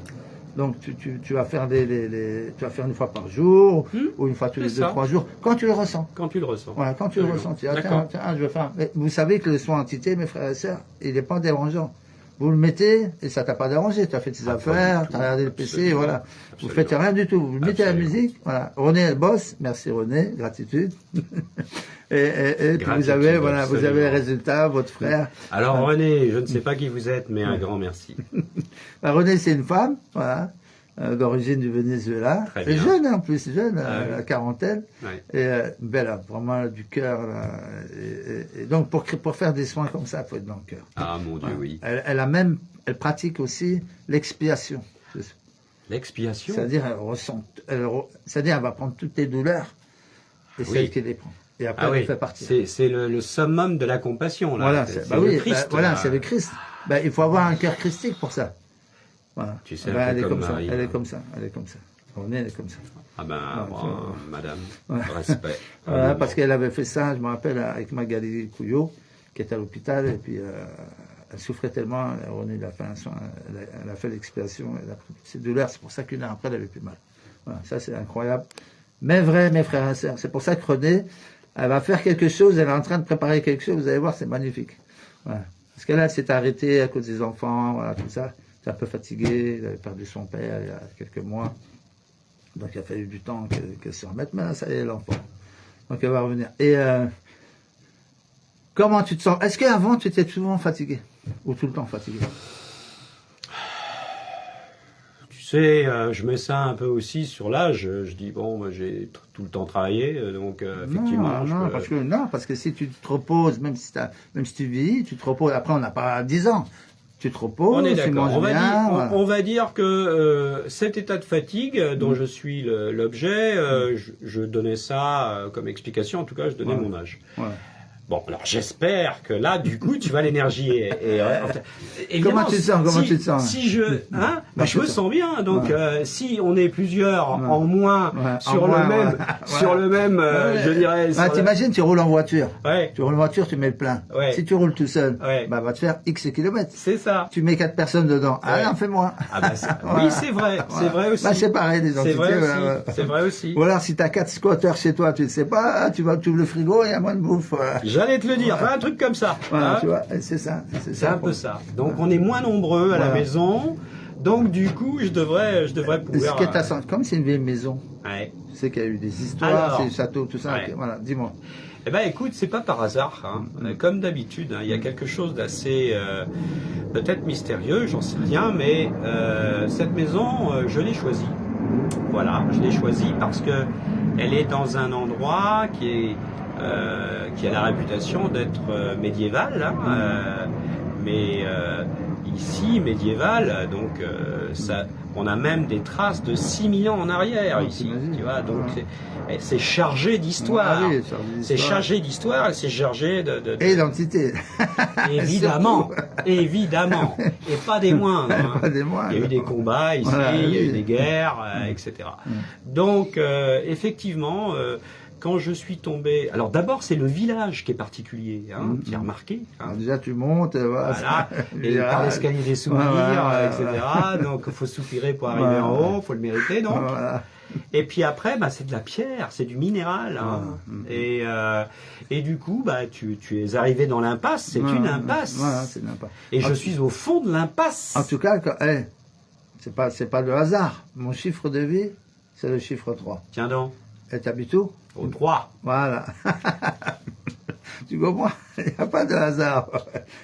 Donc, tu vas faire tu vas faire une fois par jour, ou une fois tous les 2-3 jours, quand tu le ressens. Quand tu le ressens. Voilà, quand tu le ressens. Tu dis, tiens, je vais faire. Mais vous savez que le soin entité, mes frères et sœurs, il n'est pas dérangeant. Vous le mettez, et ça t'a pas dérangé. Tu as fait tes affaires, tu as regardé le PC, voilà. Vous faites rien du tout. Vous mettez la musique, voilà. René, elle bosse. Merci René, gratitude. et puis vous avez les résultats, votre frère. Alors René, je ne sais pas qui vous êtes, mais un grand merci. René, c'est une femme, voilà, d'origine du Venezuela. Elle est jeune, en plus, la quarantaine. Ouais. Et belle, vraiment du cœur. Et donc, pour faire des soins comme ça, il faut être dans le cœur. Ah, mon Dieu, oui. Elle pratique aussi l'expiation. L'expiation? C'est-à-dire, elle va prendre toutes tes douleurs et celles qu'elle les prend. Et après, elle fait partir. C'est le summum de la compassion, là. Voilà, c'est le Christ. Voilà, c'est le Christ. Ben, il faut avoir un cœur christique pour ça. Voilà. Tu sais, Ben, elle est comme Marie, ça. Elle est comme ça. Elle est comme ça. Elle est comme ça. Ah ben, madame, ouais. respect. Voilà, parce qu'elle avait fait ça, je me rappelle, avec Magali Couillot, qui était à l'hôpital, et puis elle souffrait tellement, René il a fait un soin, elle a fait l'expiation, elle a pris toutes ses douleurs, c'est pour ça qu'une heure après, elle avait plus mal. Voilà, ça c'est incroyable. Mais vrai, mes frères et sœurs, c'est pour ça que René, elle va faire quelque chose, elle est en train de préparer quelque chose, vous allez voir, c'est magnifique. Voilà. Parce que là, elle s'est arrêtée à cause des enfants, voilà, tout ça. Elle est un peu fatiguée, elle avait perdu son père il y a quelques mois. Donc il a fallu du temps qu'elle se remette, mais là, ça y est, l'enfant. Donc elle va revenir. Et comment tu te sens? Est-ce qu'avant, tu étais souvent fatigué? Ou tout le temps fatigué? Tu sais, je mets ça un peu aussi sur l'âge. Je dis, bon, moi, j'ai tout le temps travaillé, donc effectivement... Non, parce que si tu te reposes, même si tu vieillis, tu te reposes. Après, on n'a pas 10 ans. Tu te reposes, on est d'accord. On va voilà. dire que cet état de fatigue dont je suis l'objet, je donnais ça comme explication. En tout cas, je donnais mon âge. Ouais. Bon, alors j'espère que là, du coup, tu vas l'énergie. Comment tu te sens? Si je me sens bien. Donc, si on est plusieurs en moins sur le même, je dirais. T'imagines, tu roules en voiture. Ouais. Tu roules en voiture, tu mets le plein. Ouais. Si tu roules tout seul, va te faire X kilomètres. C'est ça. Tu mets 4 personnes dedans. Ah non, fais moins. Ah bah, oui, c'est vrai. C'est vrai aussi. Bah, c'est pareil, les entités. C'est vrai aussi. Ou alors, si t'as 4 squatteurs chez toi, tu ne sais pas, tu ouvres le frigo, il y a moins de bouffe. J'allais te le dire, fais un truc comme ça. Voilà, tu vois, c'est ça. C'est un peu ça. Donc on est moins nombreux à la maison, donc du coup je devrais pouvoir... Comme c'est une vieille maison, tu sais qu'il y a eu des histoires, ces châteaux, tout ça, voilà, dis-moi. Eh ben écoute, c'est pas par hasard, comme d'habitude, il y a quelque chose d'assez peut-être mystérieux, j'en sais rien, mais cette maison, je l'ai choisie. Voilà, je l'ai choisie parce que elle est dans un endroit qui a la réputation d'être médiéval, mais ici médiéval, donc on a même des traces de 6000 ans en arrière ici, tu vois, donc c'est chargé d'histoire, c'est chargé d'histoire, et c'est chargé de... Et d'identité. Évidemment, évidemment, et pas des moindres. Pas des moindres. Il y a eu des combats ici, il y a eu des guerres, etc. Donc effectivement... quand je suis tombé... Alors d'abord, c'est le village qui est particulier, tu as remarqué. Alors, déjà, tu montes, voilà, et par l'escalier des souvenirs, etc. Donc il faut soupirer pour arriver en haut, il faut le mériter, donc. Et puis après, c'est de la pierre, c'est du minéral. Et du coup, tu es arrivé dans l'impasse, c'est une impasse. Voilà, c'est une impasse. Et je suis au fond de l'impasse. En tout cas, c'est pas de hasard. Mon chiffre de vie, c'est le chiffre 3. Tiens donc. Et t'habites où? Au 3. Voilà. Tu comprends? Il n'y a pas de hasard.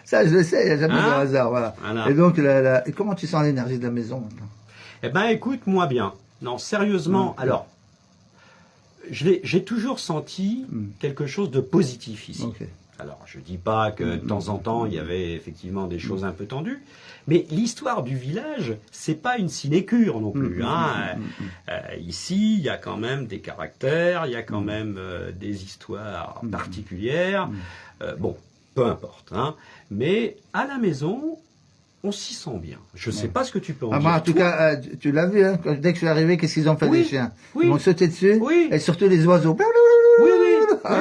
Ça, je le sais, il n'y a jamais de hasard. Voilà. Et donc, et comment tu sens l'énergie de la maison maintenant? Eh ben, écoute, moi bien. Non, sérieusement, alors, j'ai toujours senti quelque chose de positif ici. Okay. Alors, je dis pas que de temps en temps, il y avait effectivement des choses un peu tendues, mais l'histoire du village, c'est pas une sinécure non plus. Ici, il y a quand même des caractères, il y a quand même des histoires particulières. Bon, peu importe. Mais à la maison, on s'y sent bien. Je sais pas ce que tu peux en dire. En tout cas, tu l'as vu, dès que je suis arrivé, qu'est-ce qu'ils ont fait les chiens? Ils m'ont sauté dessus, et surtout les oiseaux. Oui.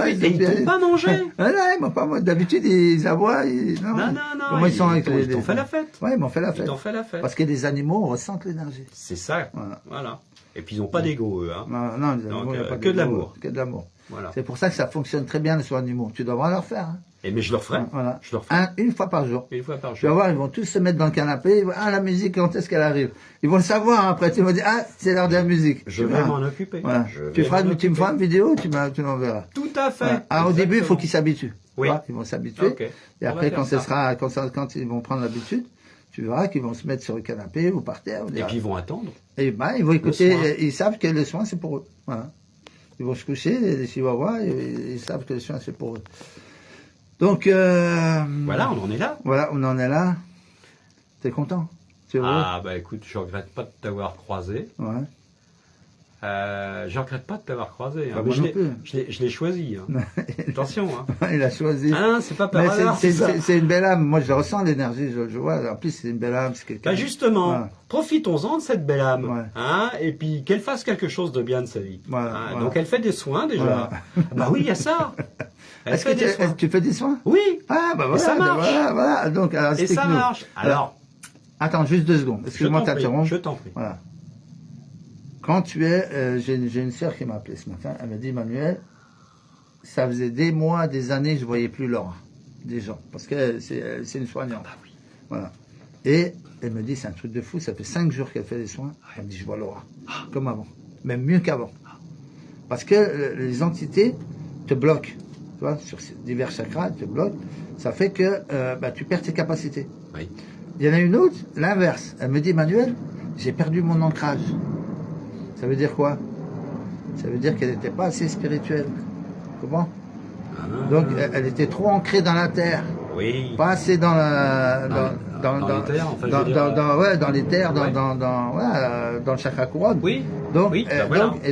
Et ils t'ont pas mangé. Non, ils m'ont pas mangé. D'habitude, ils aboient. Non. Comment ils sont avec ils t'ont fait la fête. Oui, ils m'ont fait la fête. Ils t'ont fait la fête. Parce que les animaux ressentent l'énergie. C'est ça. Voilà. Et puis ils n'ont pas d'ego, eux. Non, les animaux, il n'y a pas que de l'amour. Que de l'amour. Voilà. C'est pour ça que ça fonctionne très bien, les soins animaux. Tu devras leur faire. Mais je leur ferai. Voilà. Je leur ferai. Une fois par jour. Une fois par jour. Tu vas voir, ils vont tous se mettre dans le canapé. La musique, quand est-ce qu'elle arrive? Ils vont le savoir après. Tu vas dire, c'est l'heure de la musique. Je vais m'en occuper. Voilà. Tu me feras une vidéo, tu m'enverras. Tout à fait. Voilà. Alors, au début, il faut qu'ils s'habituent. Oui. Ils vont s'habituer. Okay. Et après, quand ils vont prendre l'habitude, tu verras qu'ils vont se mettre sur le canapé ou par terre. Et puis ils vont attendre. Et ils vont écouter. Ils savent que le soin, c'est pour eux. Voilà. Ils vont se coucher, les chihuahuas, ils savent que le soin, c'est pour eux. Donc, voilà, on en est là. Voilà, on en est là. T'es content? Écoute, je regrette pas de t'avoir croisé. Ouais. Je regrette pas de t'avoir croisé. Hein. Bah, je l'ai choisi. Hein. Attention. Hein. Il a choisi. Ah, c'est pas par hasard. C'est une belle âme. Moi, je ressens l'énergie. Je vois. En plus, c'est une belle âme. Bah justement, profitons-en de cette belle âme. Hein, et puis qu'elle fasse quelque chose de bien de sa vie. Hein, donc elle fait des soins déjà. Bah oui, il y a ça. Est-ce que tu fais des soins? Oui. Ah, bah voilà. Et ça marche. Voilà. Donc, et ça marche. Alors. Attends, juste 2 secondes. Excuse-moi de t'interrompre. Je t'en prie. Voilà. Quand tu es, j'ai une sœur qui m'a appelé ce matin, elle m'a dit, Manuel, ça faisait des mois, des années, je voyais plus Laura, des gens, parce que c'est une soignante. Ah oui. Voilà. Et elle me dit, c'est un truc de fou, ça fait 5 jours qu'elle fait des soins, elle me dit, je vois Laura, comme avant, même mieux qu'avant. Parce que les entités te bloquent, tu vois, sur divers chakras, elles te bloquent, ça fait que tu perds tes capacités. Oui. Il y en a une autre, l'inverse, elle me dit, Manuel, j'ai perdu mon ancrage. Ça veut dire quoi? Ça veut dire qu'elle n'était pas assez spirituelle. Comment? Donc elle était trop ancrée dans la terre. Oui. Pas assez dans les terres, dans le chakra couronne. Oui. Donc, oui,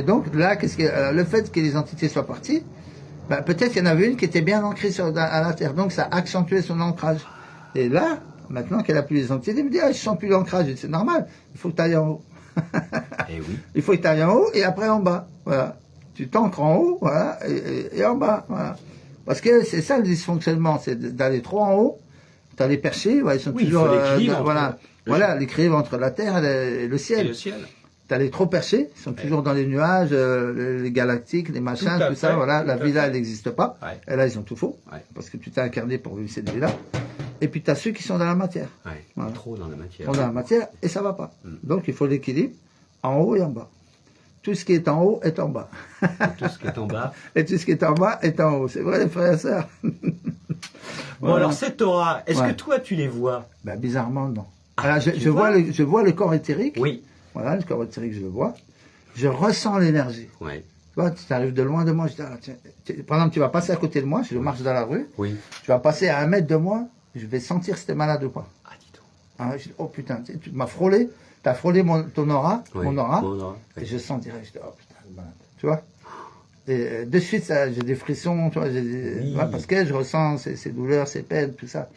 donc là, le fait que les entités soient parties, peut-être qu'il y en avait une qui était bien ancrée à la terre. Donc ça a accentué son ancrage. Et là, maintenant qu'elle a plus les entités, elle me dit, je sens plus l'ancrage. C'est normal, il faut que tu ailles en haut. Et oui. Il faut que tu ailles en haut et après en bas. Voilà. Tu t'ancres en haut, voilà, et en bas. Voilà. Parce que c'est ça le dysfonctionnement, c'est d'aller trop en haut. Tu as les perchés, ils sont toujours. Voilà, l'équilibre entre la terre et le ciel. Tu as les trop perchés, ils sont toujours dans les nuages, les galactiques, les machins, tout ça. Voilà, la vie là, elle n'existe pas. Et là, ils ont tout faux. Parce que tu t'es incarné pour vivre cette vie-là. Et puis tu as ceux qui sont dans la matière. Voilà. Trop dans la matière. Trop dans la matière et ça va pas. Donc il faut l'équilibre en haut et en bas. Tout ce qui est en haut est en bas. Et tout ce qui est en bas. Et tout ce qui est en bas est en haut. C'est vrai, les frères et sœurs. Bon, alors cette aura, est-ce que toi tu les vois? Bizarrement, non. Alors, je vois le corps éthérique. Oui. Voilà, le corps éthérique, je le vois. Je ressens l'énergie. Oui. Tu vois, tu arrives de loin de moi, je dis, par exemple, tu vas passer à côté de moi, je marche dans la rue. Oui. Tu vas passer à 1 mètre de moi, je vais sentir si t'es malade ou pas. Ah, dis donc. Je dis, oh putain, tu m'as frôlé, t'as frôlé ton aura, mon aura, oui. et je sens direct, je dis, oh putain, malade. Tu vois? Et de suite, j'ai des frissons, tu vois, parce que je ressens ces douleurs, ces peines, tout ça.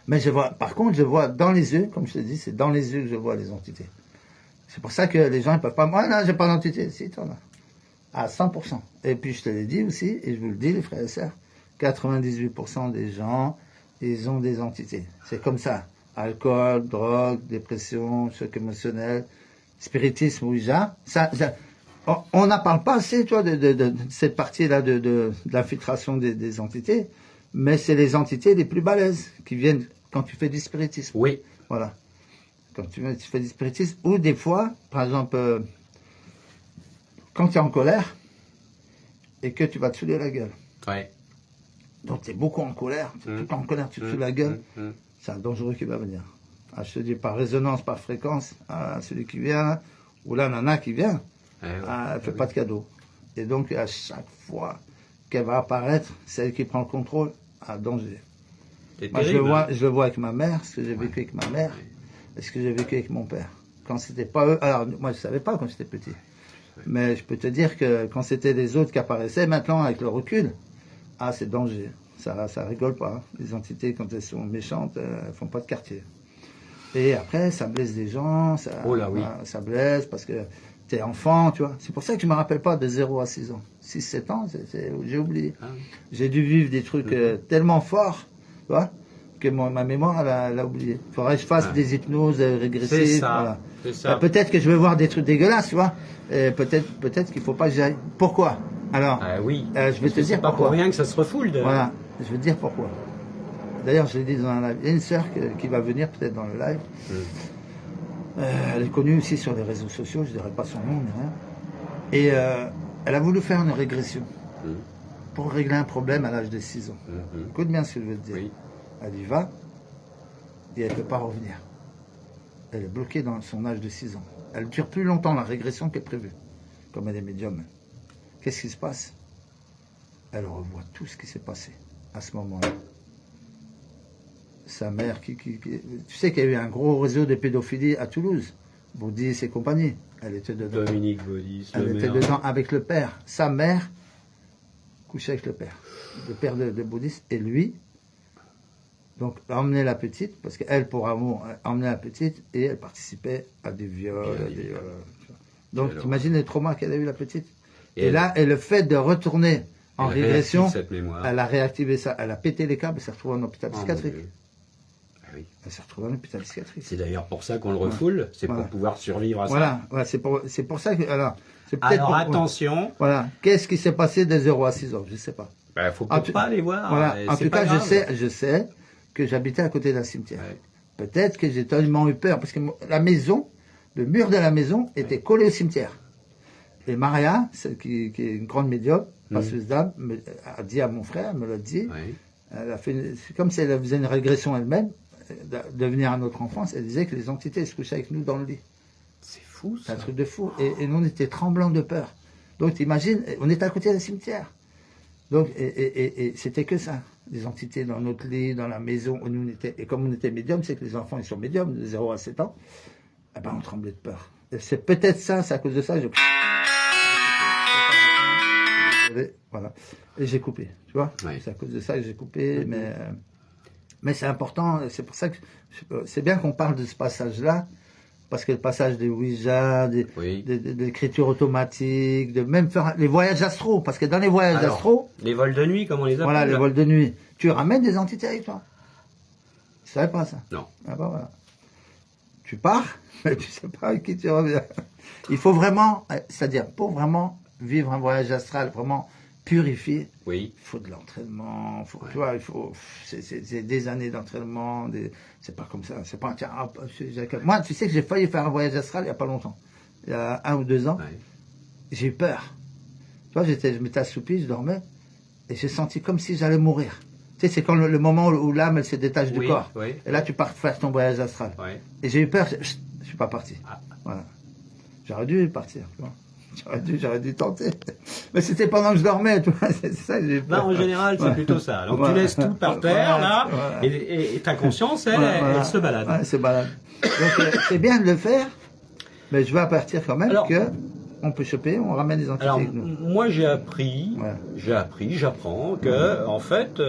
Mais par contre, je vois dans les yeux, comme je te dis, c'est dans les yeux que je vois les entités. C'est pour ça que les gens ne peuvent pas, moi, non, j'ai pas d'entité. Si, t'en as. À 100%. Et puis, je te l'ai dit aussi, et je vous le dis, les frères et sœurs, 98% des gens, ils ont des entités. C'est comme ça. Alcool, drogue, dépression, choc émotionnel, spiritisme, ouija. On n'en parle pas assez, tu vois, de cette partie-là de l'infiltration des entités, mais c'est les entités les plus balèzes qui viennent quand tu fais du spiritisme. Oui. Voilà. Quand tu fais du spiritisme, ou des fois, par exemple, quand tu es en colère et que tu vas te saouler la gueule. Ouais. Donc tu es beaucoup en colère, tu es tout le temps en colère, tu te saoules la gueule, c'est un dangereux qui va venir. Je te dis par résonance, par fréquence, celui qui vient là, ou la nana qui vient, elle ne fait pas de cadeau. Et donc à chaque fois qu'elle va apparaître, c'est elle qui prend le contrôle, danger. Moi, je le vois avec ma mère, ce que j'ai vécu avec ma mère, et ce que j'ai vécu avec mon père. Quand c'était pas eux, alors moi je savais pas quand j'étais petit, mais je peux te dire que quand c'était les autres qui apparaissaient, maintenant avec le recul, c'est danger. Ça rigole pas. Hein. Les entités, quand elles sont méchantes, elles font pas de quartier. Et après, ça blesse des gens, ça blesse parce que t'es enfant, tu vois. C'est pour ça que je me rappelle pas de 0 à 6 ans. 6-7 ans, j'ai oublié. J'ai dû vivre des trucs tellement forts, tu vois, que ma mémoire, elle a oublié. Il faudrait que je fasse des hypnoses régressives. C'est ça. Voilà. C'est ça. Peut-être que je vais voir des trucs dégueulasses, tu vois. Peut-être qu'il faut pas que j'aille. Pourquoi? Alors, je vais te dire pourquoi. C'est pas pour rien que ça se refoule. Voilà, je vais te dire pourquoi. D'ailleurs, je l'ai dit dans un live. Il y a une sœur qui va venir peut-être dans le live. Elle est connue aussi sur les réseaux sociaux, je ne dirais pas son nom ni rien. Et elle a voulu faire une régression pour régler un problème à l'âge de 6 ans. Écoute bien ce que je veux te dire. Oui. Elle y va et elle ne peut pas revenir. Elle est bloquée dans son âge de 6 ans. Elle dure plus longtemps la régression qu'est prévue, comme elle est médium. Qu'est-ce qui se passe? Elle revoit tout ce qui s'est passé à ce moment-là. Sa mère tu sais qu'il y a eu un gros réseau de pédophilie à Toulouse, Baudis et compagnie. Elle était dedans. Dominique Baudis, elle était dedans avec le père. Sa mère couchait avec le père de Baudis, et lui, donc, emmenait la petite, parce qu'elle, pour amour, emmenait la petite, et elle participait à des viols. Donc, tu imagines les traumas qu'elle a eu, la petite. Et là, et le fait de retourner en régression, elle a réactivé ça. Elle a pété les câbles et s'est retrouvée en hôpital psychiatrique. Oui. Elle s'est retrouvée en hôpital psychiatrique. C'est d'ailleurs pour ça qu'on le refoule, c'est pour pouvoir survivre à ça. Voilà, c'est pour ça que... Alors attention. Voilà, qu'est-ce qui s'est passé de 0 à 6 ans? Je ne sais pas. Il ne faut pas aller voir. Voilà. En tout cas, je sais que j'habitais à côté d'un cimetière. Ouais. Peut-être que j'ai tellement eu peur, parce que la maison, le mur de la maison était collé au cimetière. Et Maria, qui est une grande médium, passeuse d'âme, a dit à mon frère, me l'a dit, elle a fait c'est comme si elle faisait une régression elle-même, de venir à notre enfance. Elle disait que les entités se couchaient avec nous dans le lit. C'est fou, ça. C'est un truc de fou. Et nous, on était tremblants de peur. Donc, t'imagines, on était à côté d'un cimetière. Donc, et c'était que ça. Des entités dans notre lit, dans la maison où nous étions. Et comme on était médium, c'est que les enfants, ils sont médiums, de 0 à 7 ans. Eh ben, on tremblait de peur. Et c'est peut-être ça, c'est à cause de ça, voilà. Et j'ai coupé, tu vois. C'est à cause de ça que j'ai coupé, mais c'est important. C'est pour ça que c'est bien qu'on parle de ce passage-là, parce que le passage des Ouija, de l'écriture automatique, de même faire les voyages astraux, parce que dans les voyages astraux... Les vols de nuit, comme on les appelle. Voilà, les vols de nuit. Tu ramènes des entités avec toi. Tu savais pas ça? Non. Ah ben voilà. Tu pars, mais tu sais pas avec qui tu reviens. Il faut vraiment, c'est-à-dire, pour vraiment vivre un voyage astral, vraiment purifié, il faut de l'entraînement, tu vois, c'est des années d'entraînement, c'est pas comme ça, c'est pas, tiens, moi, tu sais que j'ai failli faire un voyage astral il y a pas longtemps, il y a 1 ou 2 ans, j'ai eu peur, tu vois, je m'étais assoupi, je dormais, et j'ai senti comme si j'allais mourir. Tu sais, c'est quand le moment où l'âme, elle se détache du corps, et là, tu pars faire ton voyage astral, et j'ai eu peur, je suis pas parti, voilà, j'aurais dû partir, tu vois. J'aurais dû tenter. Mais c'était pendant que je dormais, tu vois. C'est ça que j'ai peur. En général, c'est plutôt ça. Donc tu laisses tout par terre, là, et ta conscience, elle se balade. Elle se balade. Donc c'est bien de le faire, mais je veux avertir quand même on peut choper, on ramène des entités avec nous. Moi j'apprends que, en fait,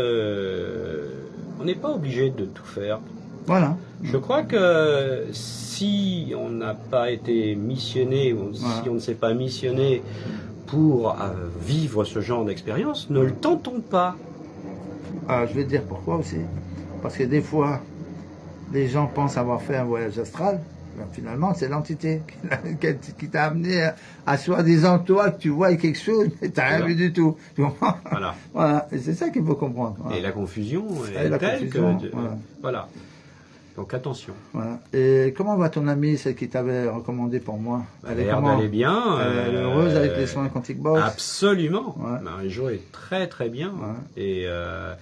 on n'est pas obligé de tout faire. Voilà. Je crois que si on n'a pas été missionné, ou si on ne s'est pas missionné pour vivre ce genre d'expérience, ne le tentons pas. Ah, je vais te dire pourquoi aussi. Parce que des fois, les gens pensent avoir fait un voyage astral, mais finalement c'est l'entité qui t'a amené à soi-disant toi que tu vois quelque chose, mais tu n'as rien vu du tout. Voilà. Et c'est ça qu'il faut comprendre. Voilà. Et la confusion est telle que... Voilà. Donc attention. Voilà. Et comment va ton amie, celle qui t'avait recommandé pour moi? Elle est comment? Elle est bien. Elle est heureuse avec les soins Quantic Box? Absolument. Marie-Jo est très très bien. Et à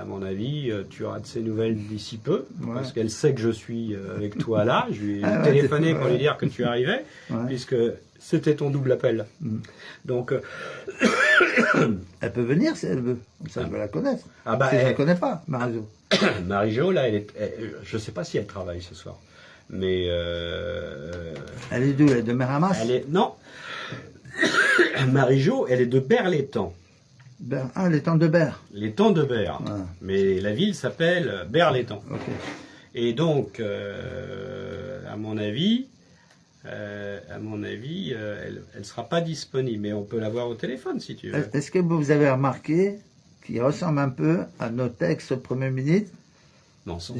mon avis, tu auras de ses nouvelles d'ici peu, parce qu'elle sait que je suis avec toi là. Je lui ai téléphoné pour lui dire que tu arrivais, puisque c'était ton double appel. Donc, elle peut venir si elle veut. Ça, je veux la connaître. Je ne la connais pas, Marie-Jo. Marie-Jo, là, je ne sais pas si elle travaille ce soir, mais... Elle est d'où? Elle est de Meramas? Non. Marie-Jo, elle est de Berlétan. L'étang de Ber. L'étang de Ber. Mais la ville s'appelle Berlétan. Et donc, à mon avis, elle ne sera pas disponible, mais on peut la voir au téléphone si tu veux. Est-ce que vous avez remarqué qu'il ressemble un peu à notre ex-premier ministre? Non, sans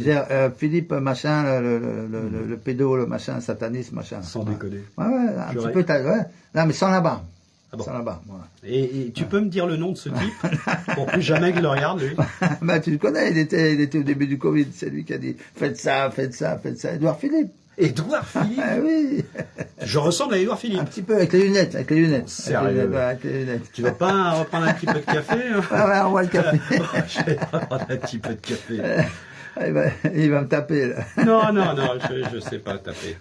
Philippe machin, le pédo, le machin, sataniste, machin. Sans déconner. Un petit peu. Non, mais sans la barbe. Sans la barbe. Et tu peux me dire le nom de ce type pour plus jamais que je le regarde, lui? Tu le connais, il était au début du Covid, c'est lui qui a dit faites ça, Édouard Philippe. Édouard Philippe? Oui. Je ressemble à Édouard Philippe. Un petit peu, avec les lunettes. Sérieux? Avec les lunettes. Tu vas pas reprendre un petit peu de café? On voit le café. Je vais reprendre un petit peu de café. Il va me taper, là. Non, je sais pas taper.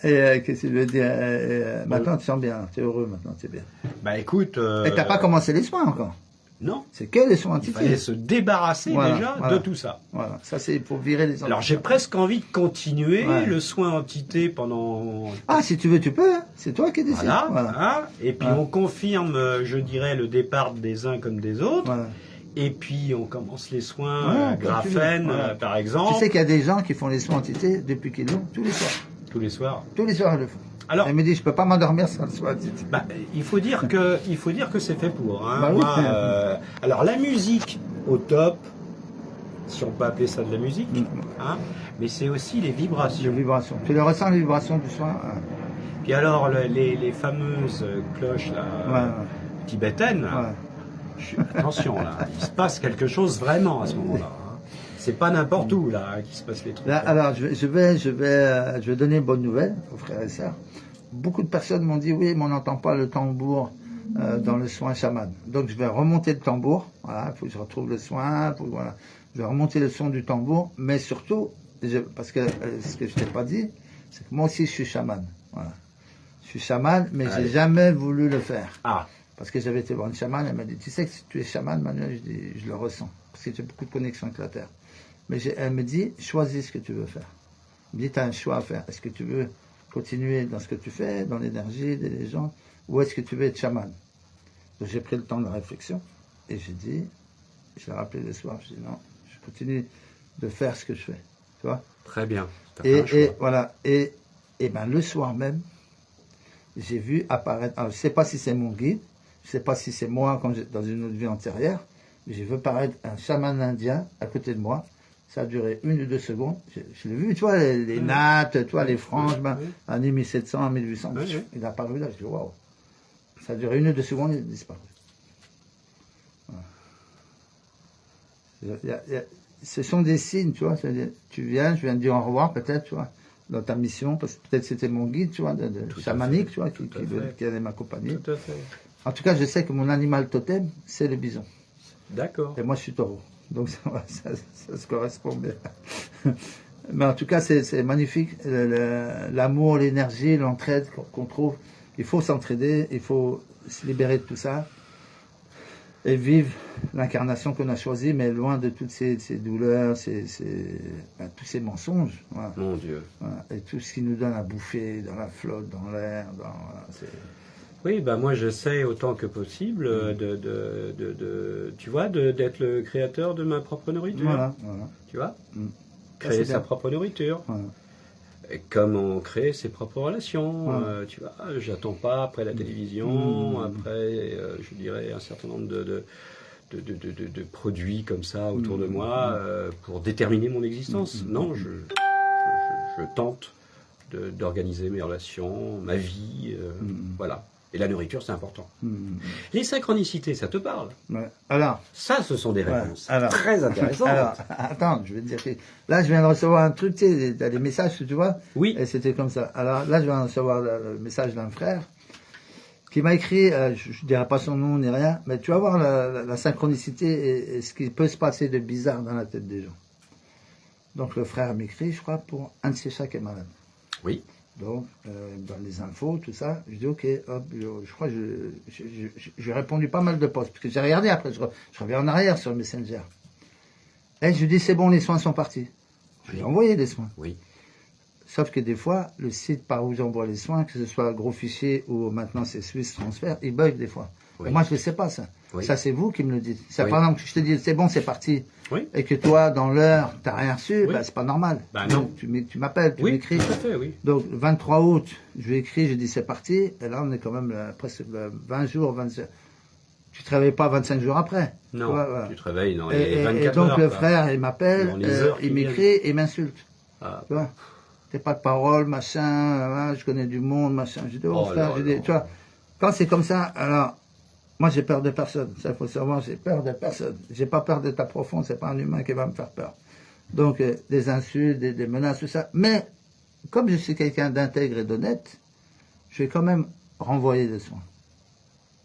Et qu'est-ce que je veux dire? Maintenant, tu sens bien, tu es heureux maintenant, c'est bien. Bah écoute... Et t'as pas commencé les soins encore? Non. C'est que les soins Il entités. fallait se débarrasser déjà de tout ça. Voilà. Ça, c'est pour virer les entités. Alors, j'ai presque envie de continuer le soin entité pendant... Ah, si tu veux, tu peux. Hein. C'est toi qui décides. Voilà. Hein. Et puis, on confirme, je dirais, le départ des uns comme des autres. Voilà. Et puis, on commence les soins graphène, par exemple. Tu sais qu'il y a des gens qui font les soins entités depuis qu'ils l'ont, tous les soirs. Tous les soirs. Tous les soirs, ils le font. Alors, elle me dit, je peux pas m'endormir sans le soin entité. Bah, il faut dire que c'est fait pour. Hein. Bah, moi, oui. Alors, la musique au top, si on peut appeler ça de la musique, hein, mais c'est aussi les vibrations. Les vibrations. Tu le ressens, les vibrations du soin. Puis alors, les fameuses cloches là, tibétaines. Attention là, il se passe quelque chose vraiment à ce moment-là. Hein. C'est pas n'importe où là qu'il se passe les trucs. Là, alors je vais donner une bonne nouvelle aux frères et sœurs. Beaucoup de personnes m'ont dit oui, mais on n'entend pas le tambour dans le soin chaman. Donc je vais remonter le tambour. Voilà, il faut que je retrouve le soin. Voilà, je vais remonter le son du tambour, mais surtout parce que ce que je t'ai pas dit, c'est que moi aussi je suis chaman. Voilà, je suis chaman, mais j'ai jamais voulu le faire. Ah. Parce que j'avais été voir une chamane, elle m'a dit, tu sais que si tu es chaman, Manuel, je dis, je le ressens. Parce que j'ai beaucoup de connexion avec la terre. Mais elle me dit, choisis ce que tu veux faire. Elle me dit, tu as un choix à faire. Est-ce que tu veux continuer dans ce que tu fais, dans l'énergie des gens, ou est-ce que tu veux être chaman? Donc j'ai pris le temps de réflexion, et j'ai dit, je l'ai rappelé le soir, je dis non, je continue de faire ce que je fais. Tu vois? Très bien. Et voilà. Et ben le soir même, j'ai vu apparaître, alors, je ne sais pas si c'est mon guide, je ne sais pas si c'est moi dans une autre vie antérieure, mais j'ai vu apparaître un chaman indien à côté de moi. Ça a duré 1 ou 2 secondes. Je l'ai vu, tu vois, les nattes, tu vois, les franges, en 1700, en 1800. Il a apparu là, je dis waouh. Ça a duré 1 ou 2 secondes, il a disparu. Voilà. Ce sont des signes, tu vois. Tu viens, je viens de dire au revoir peut-être, tu vois, dans ta mission, parce que peut-être c'était mon guide, tu vois, de chamanique, tu vois, qui allait m'accompagner. Tout à fait. En tout cas, je sais que mon animal totem, c'est le bison. D'accord. Et moi, je suis taureau. Donc, ça se correspond bien. Mais en tout cas, c'est magnifique. L'amour, l'énergie, l'entraide qu'on trouve. Il faut s'entraider, il faut se libérer de tout ça. Et vivre l'incarnation qu'on a choisie, mais loin de toutes ces douleurs, tous ces mensonges. Voilà. Mon Dieu. Voilà. Et tout ce qui nous donne à bouffer dans la flotte, dans l'air. Oui, bah moi j'essaie autant que possible tu vois, d'être le créateur de ma propre nourriture. Voilà. Tu vois, créer sa propre nourriture. Voilà. Et comme on crée ses propres relations, tu vois, j'attends pas après la télévision, après, je dirais, un certain nombre de produits comme ça autour de moi pour déterminer mon existence. Non, je tente d'organiser mes relations, ma vie, voilà. Et la nourriture, c'est important. Les synchronicités, ça te parle? Alors, ça, ce sont des réponses très intéressantes. Alors, attends, je vais te dire que là, je viens de recevoir un truc, tu sais, t'as des messages, tu vois? Oui. Et c'était comme ça. Alors là, je viens de recevoir le message d'un frère qui m'a écrit, je ne dirai pas son nom ni rien, mais tu vas voir la synchronicité et ce qui peut se passer de bizarre dans la tête des gens. Donc le frère m'écrit, je crois, pour un de ses chats qui est malade. Oui. Donc, dans les infos, tout ça, je dis ok, hop, je crois que j'ai répondu pas mal de posts, parce que j'ai regardé après, je reviens en arrière sur le Messenger. Et je lui dis c'est bon, les soins sont partis. Je lui ai envoyé des soins. Oui. Sauf que des fois, le site par où j'envoie les soins, que ce soit gros fichier ou maintenant c'est Swiss Transfer, il bug des fois. Oui. Et moi, je ne sais pas ça. Oui. Ça, c'est vous qui me le dites. Ça, par exemple, je te dis c'est bon, c'est parti. Oui. Et que toi, dans l'heure, tu n'as rien reçu, oui. c'est pas normal. Non. Tu m'appelles, tu m'écris. Tout à fait, oui. Donc, le 23 août, je lui ai écrit, j'ai dit c'est parti. Et là, on est quand même presque 20 jours, 25. Tu ne te réveilles pas 25 jours après. Non, tu te réveilles dans les 24 heures. Et donc, le frère, il m'appelle, il m'écrit et il m'insulte. Ah. Tu vois, t'as pas de parole, machin, je connais du monde, machin. J'ai dit, frère, tu vois, quand c'est comme ça, alors, moi, j'ai peur de personne. Ça, il faut savoir, j'ai peur de personne. J'ai pas peur d'état profond, c'est pas un humain qui va me faire peur. Donc, des insultes, des menaces, tout ça. Mais, comme je suis quelqu'un d'intègre et d'honnête, je vais quand même renvoyer des soins.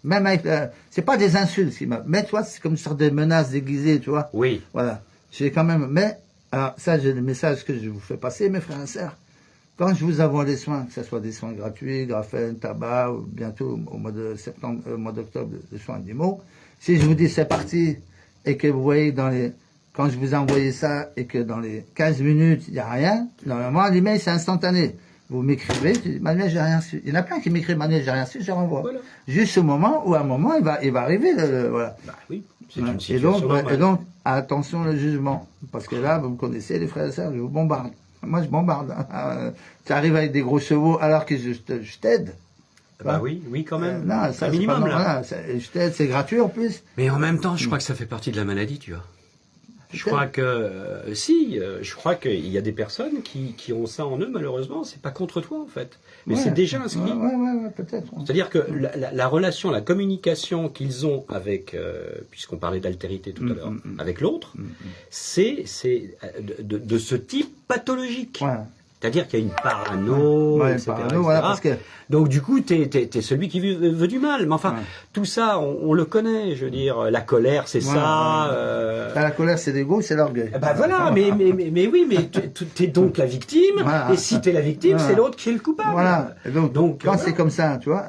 Même avec, c'est pas des insultes, mais tu vois, c'est comme une sorte de menace déguisée, tu vois. Oui. Voilà. J'ai quand même, mais, alors, ça, j'ai le message que je vous fais passer, mes frères et sœurs. quand je vous envoie les soins, que ce soit des soins gratuits, graphène, tabac, ou bientôt au mois de septembre, au mois d'octobre, des soins animaux, si je vous dis c'est parti, et que vous voyez quand je vous ai envoyé ça, et que dans les 15 minutes, il n'y a rien, normalement, l'email, c'est instantané. Vous m'écrivez, tu dis, Manuel, j'ai rien su. Il y en a plein qui m'écrivent, Manuel, j'ai rien su, je renvoie. Voilà. Juste au moment où, à un moment, il va arriver, voilà. Bah oui, c'est une situation et donc, attention le jugement. Parce que là, vous me connaissez, les frères et sœurs, je vous bombarde. Moi, je bombarde. Tu arrives avec des gros chevaux alors que je t'aide. Bah oui, quand même. Non, c'est un minimum, là. Je t'aide, c'est gratuit en plus. Mais en même temps, je crois que ça fait partie de la maladie, tu vois. Je crois je crois qu'il y a des personnes qui ont ça en eux, malheureusement. C'est pas contre toi, en fait. Mais c'est déjà inscrit. Ouais, peut-être. C'est-à-dire que la relation, la communication qu'ils ont avec, puisqu'on parlait d'altérité tout à l'heure, avec l'autre, c'est de ce type pathologique. Ouais. C'est-à-dire qu'il y a une parano, etc. Voilà, parce que... Donc du coup, t'es celui qui veut du mal. Mais enfin, tout ça, on le connaît. Je veux dire, la colère, c'est ça. La colère, c'est l'ego, c'est l'orgueil. Ben voilà, mais oui, mais t'es donc la victime. Voilà. Et si t'es la victime, c'est l'autre qui est le coupable. Voilà. Et donc quand c'est comme ça, tu vois,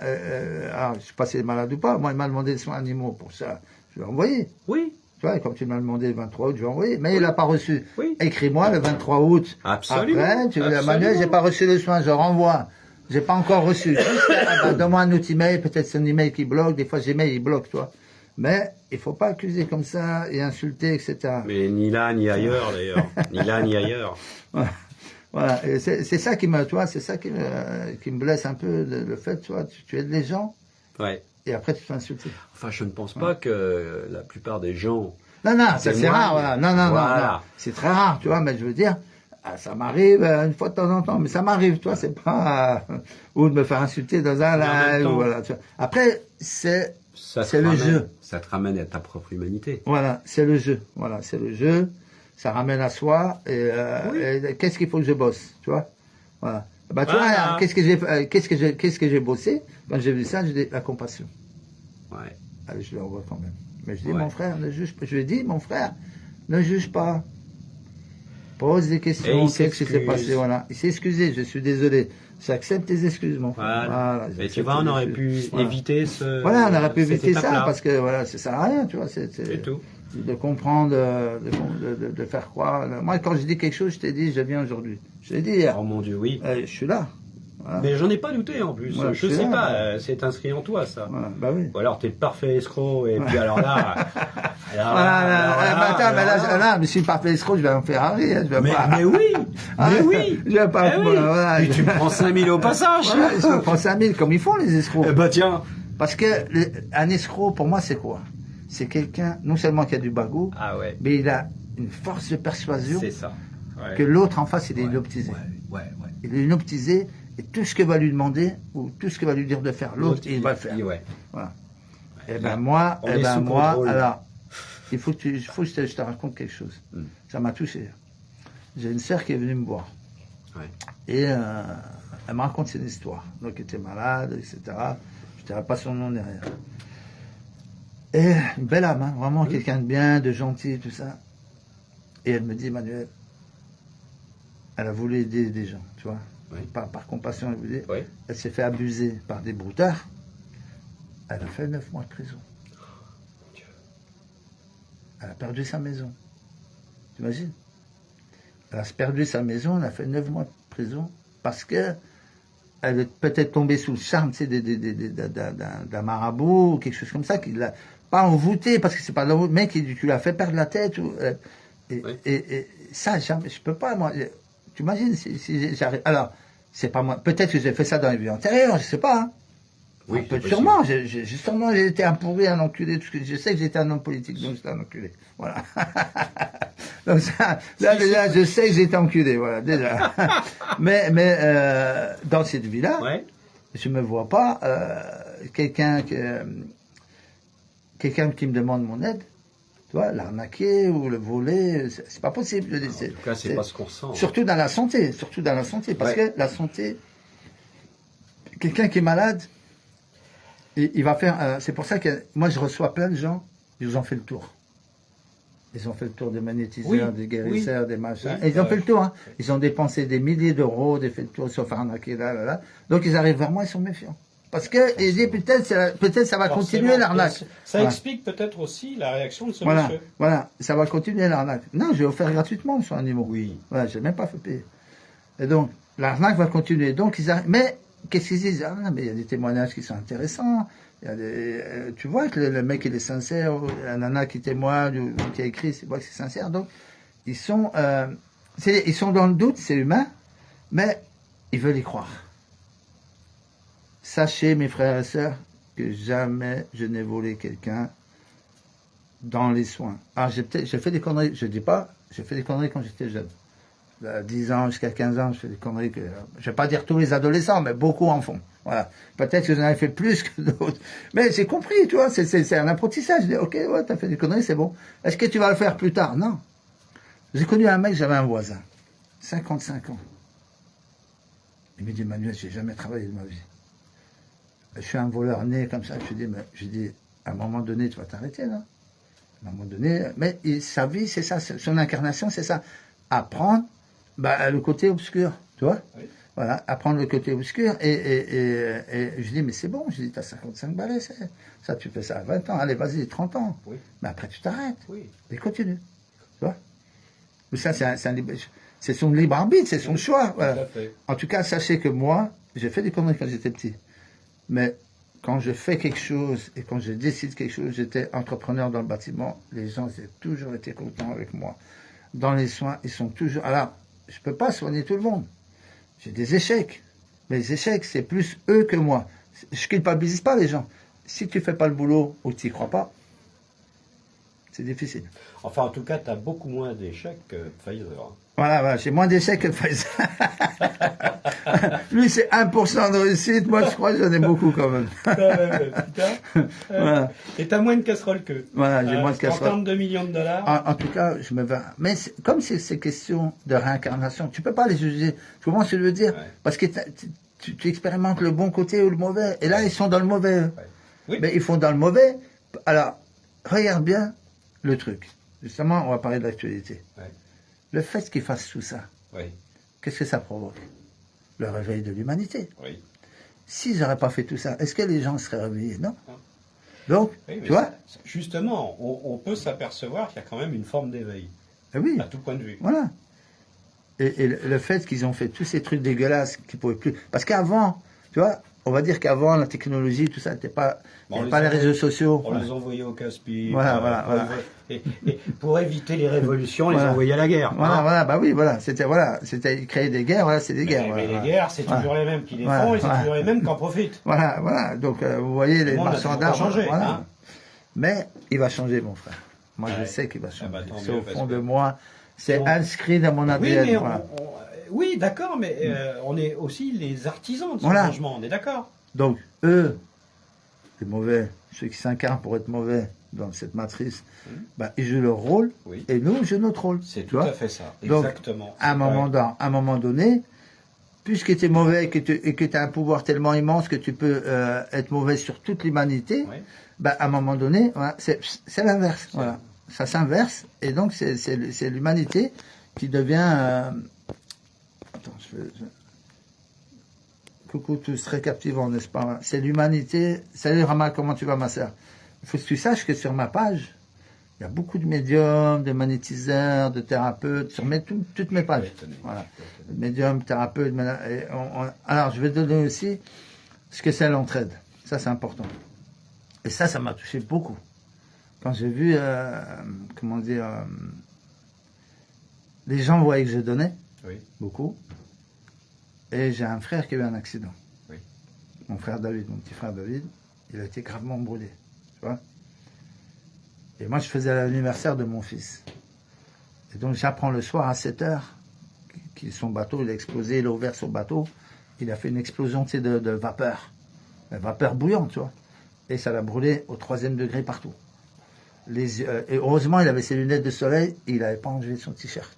alors, je sais pas si c'est malade ou pas. Moi, il m'a demandé des soins animaux pour ça. Je l'ai envoyé. Oui. Tu vois, comme tu m'as demandé le 23 août, je vais envoyer. Mais il l'a pas reçu. Oui. Écris-moi le 23 août. Absolument. Après, tu dis, Manuel, j'ai pas reçu le soin, je renvoie. J'ai pas encore reçu. Donne-moi un autre email, peut-être c'est un email qui bloque. Des fois, Gmail, il bloque, toi. Mais il faut pas accuser comme ça et insulter, etc. Mais ni là, ni ailleurs, d'ailleurs. Ni là, ni ailleurs. Voilà. Et c'est ça qui me, toi, c'est ça qui me blesse un peu, le fait, tu vois, tu aides les gens. Ouais. Et après, tu te fais insulter. Enfin, je ne pense pas que la plupart des gens... Non, ça c'est rare, voilà. Non. C'est très rare, tu vois, mais je veux dire, ça m'arrive une fois de temps en temps, mais ça m'arrive, toi, c'est pas... ou de me faire insulter dans un live, voilà. Tu vois. Après, c'est le jeu. Ça te ramène à ta propre humanité. Voilà, c'est le jeu. Voilà, c'est le jeu. Ça ramène à soi. Et qu'est-ce qu'il faut que je bosse, tu vois? Voilà. Bah, tu vois, qu'est-ce que j'ai bossé? Quand j'ai vu ça, j'ai dit la compassion. Ouais. Allez, je le revois quand même. Mais je dis, mon frère, ne juge pas. Je lui ai dit, mon frère, ne juge pas. Pose des questions. Qu'est-ce qui s'est passé? Voilà. Il s'est excusé. Je suis désolé. J'accepte tes excuses, mon frère. Voilà. Et tu vois, on aurait pu éviter ce. Voilà, on aurait pu éviter ça parce que voilà, ça sert à rien, tu vois. C'est tout. De comprendre, de faire croire. Moi, quand je dis quelque chose, je t'ai dit, je viens aujourd'hui. Je l'ai dit hier. Oh mon Dieu, oui. Je suis là. Voilà. Mais j'en ai pas douté en plus. Voilà, je sais pas, c'est inscrit en toi ça. Voilà, bah oui. Ou alors t'es le parfait escroc et puis alors là. Là, je suis le parfait escroc, je vais en faire rire. Je vais mais oui. Je vais pas. Voilà, et tu prends 5000 au passage. Voilà, je prends 5000 comme ils font les escrocs. Eh ben tiens. Parce que un escroc, pour moi, c'est quoi? C'est quelqu'un, non seulement qui a du bagot, mais il a une force de persuasion. C'est ça. Ouais. Que l'autre en face, il est inoptisé. Ouais. Il est inoptisé. Et tout ce que va lui demander, ou tout ce que va lui dire de faire l'autre, il va le faire. Voilà. Et ben moi, alors, il faut que je te raconte quelque chose. Ça m'a touché. J'ai une sœur qui est venue me voir. Ouais. Et elle me raconte son histoire. Donc elle était malade, etc. Je ne dirais pas son nom derrière. Et une belle âme, hein, vraiment quelqu'un de bien, de gentil, tout ça. Et elle me dit, Manuel, elle a voulu aider des gens, tu vois. Par compassion, elle voulait. Elle s'est fait abuser par des broutards. Elle a fait 9 mois de prison. Elle a perdu sa maison. Tu imagines? Elle a perdu sa maison, elle a fait 9 mois de prison parce que elle est peut-être tombée sous le charme, tu sais, d'un marabout ou quelque chose comme ça, qui l'a pas envoûté parce que c'est pas le mec qui lui a fait perdre la tête. Et ça, jamais, je peux pas, moi. Tu imagines si j'arrive. Alors, c'est pas moi. Peut-être que j'ai fait ça dans les vies antérieures, je sais pas. Hein. Oui, sûrement. J'ai été un pourri, un enculé. Tout ce que je sais que j'étais un homme politique, donc j'étais un enculé. Voilà. Donc ça, là déjà, je sais que j'étais enculé. Voilà, déjà. mais dans cette vie-là, je me vois pas quelqu'un qui me demande mon aide. Tu vois, l'arnaquer ou le voler, c'est pas possible. En tout cas, c'est pas ce qu'on ressent. Surtout dans la santé, parce que la santé, quelqu'un qui est malade, il va faire. C'est pour ça que moi je reçois plein de gens, je vous en fais le tour. Ils ont fait le tour des magnétiseurs, des guérisseurs, des machins. Ils ont fait le tour, hein. Ils ont dépensé des milliers d'euros, ils ont fait le tour, ils sont fait arnaquer là. Donc ils arrivent vers moi, ils sont méfiants. Parce que, ils disent, peut-être ça va continuer l'arnaque. Ça explique peut-être aussi la réaction de ce monsieur. monsieur. Voilà, ça va continuer l'arnaque. Non, j'ai offert gratuitement sur animaux. Oui. Voilà, j'ai même pas fait payer. Et donc, l'arnaque va continuer. Donc ils arrivent, mais, qu'est-ce qu'ils disent? Ah, mais il y a des témoignages qui sont intéressants. Il y a tu vois que le mec il est sincère, la nana qui témoigne ou qui a écrit, c'est vrai que c'est sincère. Donc ils sont dans le doute, c'est humain, mais ils veulent y croire. Sachez mes frères et sœurs que jamais je n'ai volé quelqu'un dans les soins. Alors j'ai fait des conneries, je dis pas, j'ai fait des conneries quand j'étais jeune. À 10 ans jusqu'à 15 ans, je fais des conneries que je vais pas dire tous les adolescents, mais beaucoup en font. Voilà. Peut-être que j'en ai fait plus que d'autres. Mais j'ai compris, tu vois, c'est un apprentissage. Je dis, ok, ouais, t'as fait des conneries, c'est bon. Est-ce que tu vas le faire plus tard? Non. J'ai connu un mec, j'avais un voisin. 55 ans. Il me dit, Manuel, j'ai jamais travaillé de ma vie. Je suis un voleur né comme ça. Je dis, à un moment donné, tu vas t'arrêter, là. À un moment donné, mais sa vie, c'est ça, son incarnation, c'est ça. Apprendre, le côté obscur, tu vois? Oui. Voilà, apprendre le côté obscur, et je dis, mais c'est bon, je dis, t'as 55 balais, ça, tu fais ça à 20 ans, allez, vas-y, 30 ans. Oui. Mais après, tu t'arrêtes. Oui. Et continue. Tu vois? Ça, c'est son libre arbitre, c'est son choix. Voilà. En tout cas, sachez que moi, j'ai fait des conneries quand j'étais petit. Mais quand je fais quelque chose, et quand je décide quelque chose, j'étais entrepreneur dans le bâtiment, les gens ont toujours été contents avec moi. Dans les soins, ils sont toujours... Alors, je peux pas soigner tout le monde. J'ai des échecs. Mais les échecs, c'est plus eux que moi. Je culpabilise pas les gens. Si tu fais pas le boulot ou tu n'y crois pas, c'est difficile. Enfin, en tout cas, tu as beaucoup moins d'échecs que Pfizer. Voilà, j'ai moins d'échecs que Pfizer. Lui, c'est 1% de réussite. Moi, je crois que j'en ai beaucoup quand même. Voilà. Et tu as moins de casseroles qu'eux. Voilà, j'ai moins de casseroles. 32 millions de dollars. En tout cas, je me vais. Mais comme c'est question de réincarnation, tu peux pas les juger. Tu comprends ce que je veux dire? Ouais. Parce que tu expérimentes le bon côté ou le mauvais. Et là, ils sont dans le mauvais. Ouais. Oui. Mais ils font dans le mauvais. Alors, regarde bien le truc. Justement, on va parler de l'actualité. Ouais. Le fait qu'ils fassent tout ça, oui. Qu'est-ce que ça provoque? Le réveil de l'humanité. Oui. S'ils n'auraient pas fait tout ça, est-ce que les gens seraient réveillés? Non. Donc, oui, tu vois? Justement, on peut s'apercevoir qu'il y a quand même une forme d'éveil. Oui. À tout point de vue. Voilà. Et le fait qu'ils ont fait tous ces trucs dégueulasses qu'ils ne pouvaient plus... Parce qu'avant, tu vois, on va dire qu'avant, la technologie, tout ça, n'était pas... Il n'y avait pas les réseaux sociaux. On les envoyait au casse-pied. Voilà. Et pour éviter les révolutions, on les envoyait à la guerre. Voilà, c'était créer des guerres, voilà, c'est des guerres. Mais les guerres, c'est toujours les mêmes qui les font, et c'est toujours les mêmes qui en profitent. Voilà. Donc, vous voyez, les marchands d'armes. Voilà. Hein. Mais il va changer, mon frère. Moi, je sais qu'il va changer. C'est au fond de moi. C'est inscrit dans mon ADN. Oui, d'accord, mais on est aussi les artisans de ce changement, on est d'accord. Donc, eux, les mauvais, ceux qui s'incarnent pour être mauvais dans cette matrice, ils jouent leur rôle, et nous, on joue notre rôle. C'est tout à fait ça, donc, exactement. À un moment donné, puisque tu es mauvais et que tu as un pouvoir tellement immense que tu peux être mauvais sur toute l'humanité, à un moment donné, c'est l'inverse. Voilà. Ça s'inverse, et donc c'est l'humanité qui devient... Attends, Coucou tous, très captivant, n'est-ce pas? C'est l'humanité. Salut Rama, comment tu vas, ma sœur? Il faut que tu saches que sur ma page, il y a beaucoup de médiums, de magnétiseurs, de thérapeutes, sur toutes mes pages. Voilà. Médiums, thérapeutes, alors je vais te donner aussi ce que c'est l'entraide. Ça, c'est important. Et ça m'a touché beaucoup. Quand j'ai vu, les gens voyaient que je donnais, beaucoup. Et j'ai un frère qui a eu un accident. Oui. Mon frère David, mon petit frère David, il a été gravement brûlé. Tu vois? Et moi, je faisais l'anniversaire de mon fils. Et donc, j'apprends le soir à 7h que son bateau, il a explosé, il a ouvert son bateau. Il a fait une explosion, tu sais, de vapeur. La vapeur bouillante, tu vois. Et ça l'a brûlé au 3e degré partout. Et heureusement, il avait ses lunettes de soleil et il n'avait pas enlevé son t-shirt.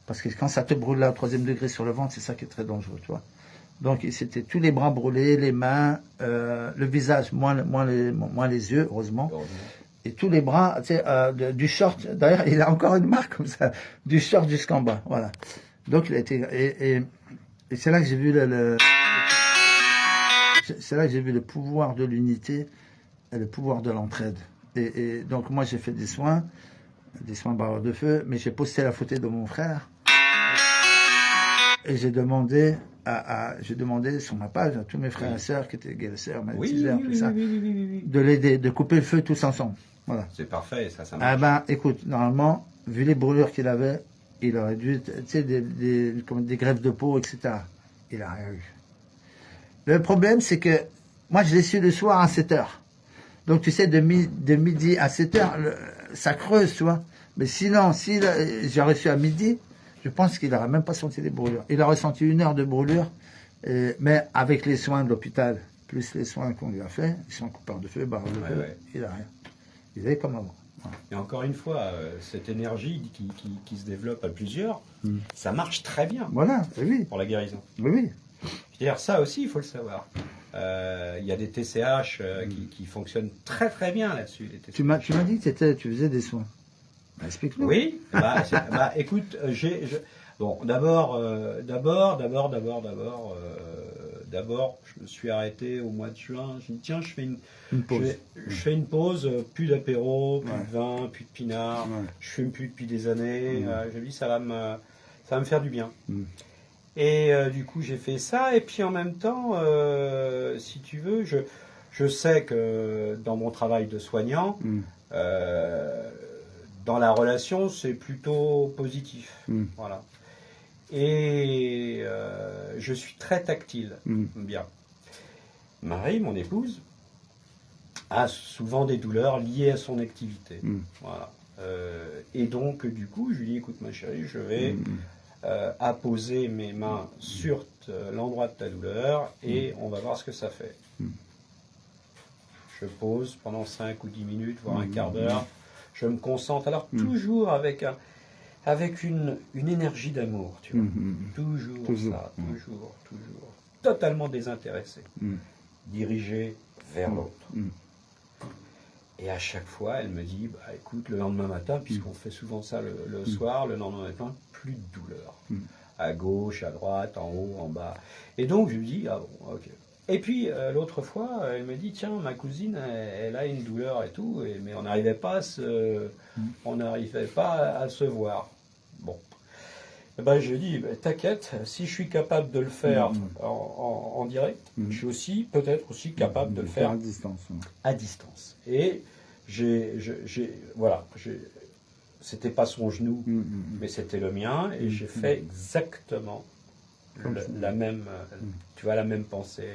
Parce que quand ça te brûle là au 3e degré sur le ventre, c'est ça qui est très dangereux, tu vois. Donc, c'était tous les bras brûlés, les mains, le visage, moins les yeux, heureusement. Et tous les bras, tu sais, du short, d'ailleurs, il a encore une marque comme ça, du short jusqu'en bas, voilà. Donc, il a été, et c'est là que j'ai vu c'est là que j'ai vu le pouvoir de l'unité et le pouvoir de l'entraide. Et donc, moi, j'ai fait des soins barreurs de feu, mais j'ai posté la photo de mon frère. Et j'ai demandé sur ma page à tous mes frères et sœurs qui étaient guérisseurs, magnétiseurs, tout ça, de l'aider, de couper le feu tous ensemble. Voilà. C'est parfait, ça marche. Ah ben, écoute, normalement, vu les brûlures qu'il avait, il aurait dû, tu sais, des greffes de peau, etc. Il n'a rien eu. Le problème, c'est que moi, je l'ai su le soir à 7 heures. Donc, tu sais, de midi à 7 heures, ça creuse, tu vois. Mais sinon, si j'ai reçu à midi, je pense qu'il n'aurait même pas senti les brûlures. Il aurait senti 1 heure de brûlure, mais avec les soins de l'hôpital, plus les soins qu'on lui a fait, les soins coupeurs de feu, barre de feu, il n'a rien. Il est comme avant. Voilà. Et encore une fois, cette énergie qui se développe à plusieurs, ça marche très bien. Voilà, oui. Pour la guérison. Oui. C'est-à-dire, ça aussi, il faut le savoir. Il y a des TCH qui fonctionnent très très bien là-dessus. Tu m'as dit que tu faisais des soins. Explique-nous. Oui. Écoute, bon, d'abord, je me suis arrêté au mois de juin. Je me dis, tiens, je fais une pause, plus d'apéro, plus de vin, plus de pinard. Ouais. Je fume plus depuis des années. Je me dis, ça va me faire du bien. Et du coup, j'ai fait ça. Et puis en même temps, si tu veux, je sais que dans mon travail de soignant, dans la relation, c'est plutôt positif. Voilà. Et je suis très tactile. Bien. Marie, mon épouse, a souvent des douleurs liées à son activité. Voilà. Et donc, du coup, je lui dis, écoute ma chérie, je vais apposer mes mains sur l'endroit de ta douleur et on va voir ce que ça fait. Je pose pendant 5 ou 10 minutes, voire un quart d'heure. Je me concentre. Alors, toujours avec une énergie d'amour, tu vois. Toujours ça, toujours. Totalement désintéressé. Dirigé vers l'autre. Et à chaque fois, elle me dit, bah, écoute, le lendemain matin, puisqu'on fait souvent ça le soir, le lendemain matin, plus de douleur. À gauche, à droite, en haut, en bas. Et donc, je lui dis, ah bon, ok. Et puis, l'autre fois, elle me dit, tiens, ma cousine, elle a une douleur et tout, mais on n'arrivait pas à se voir. Bon. Et ben, je lui dis, t'inquiète, si je suis capable de le faire en direct, je suis aussi, peut-être aussi capable de le faire à distance. Et c'était pas son genou, mais c'était le mien, et j'ai fait exactement la même, tu vois, la même pensée,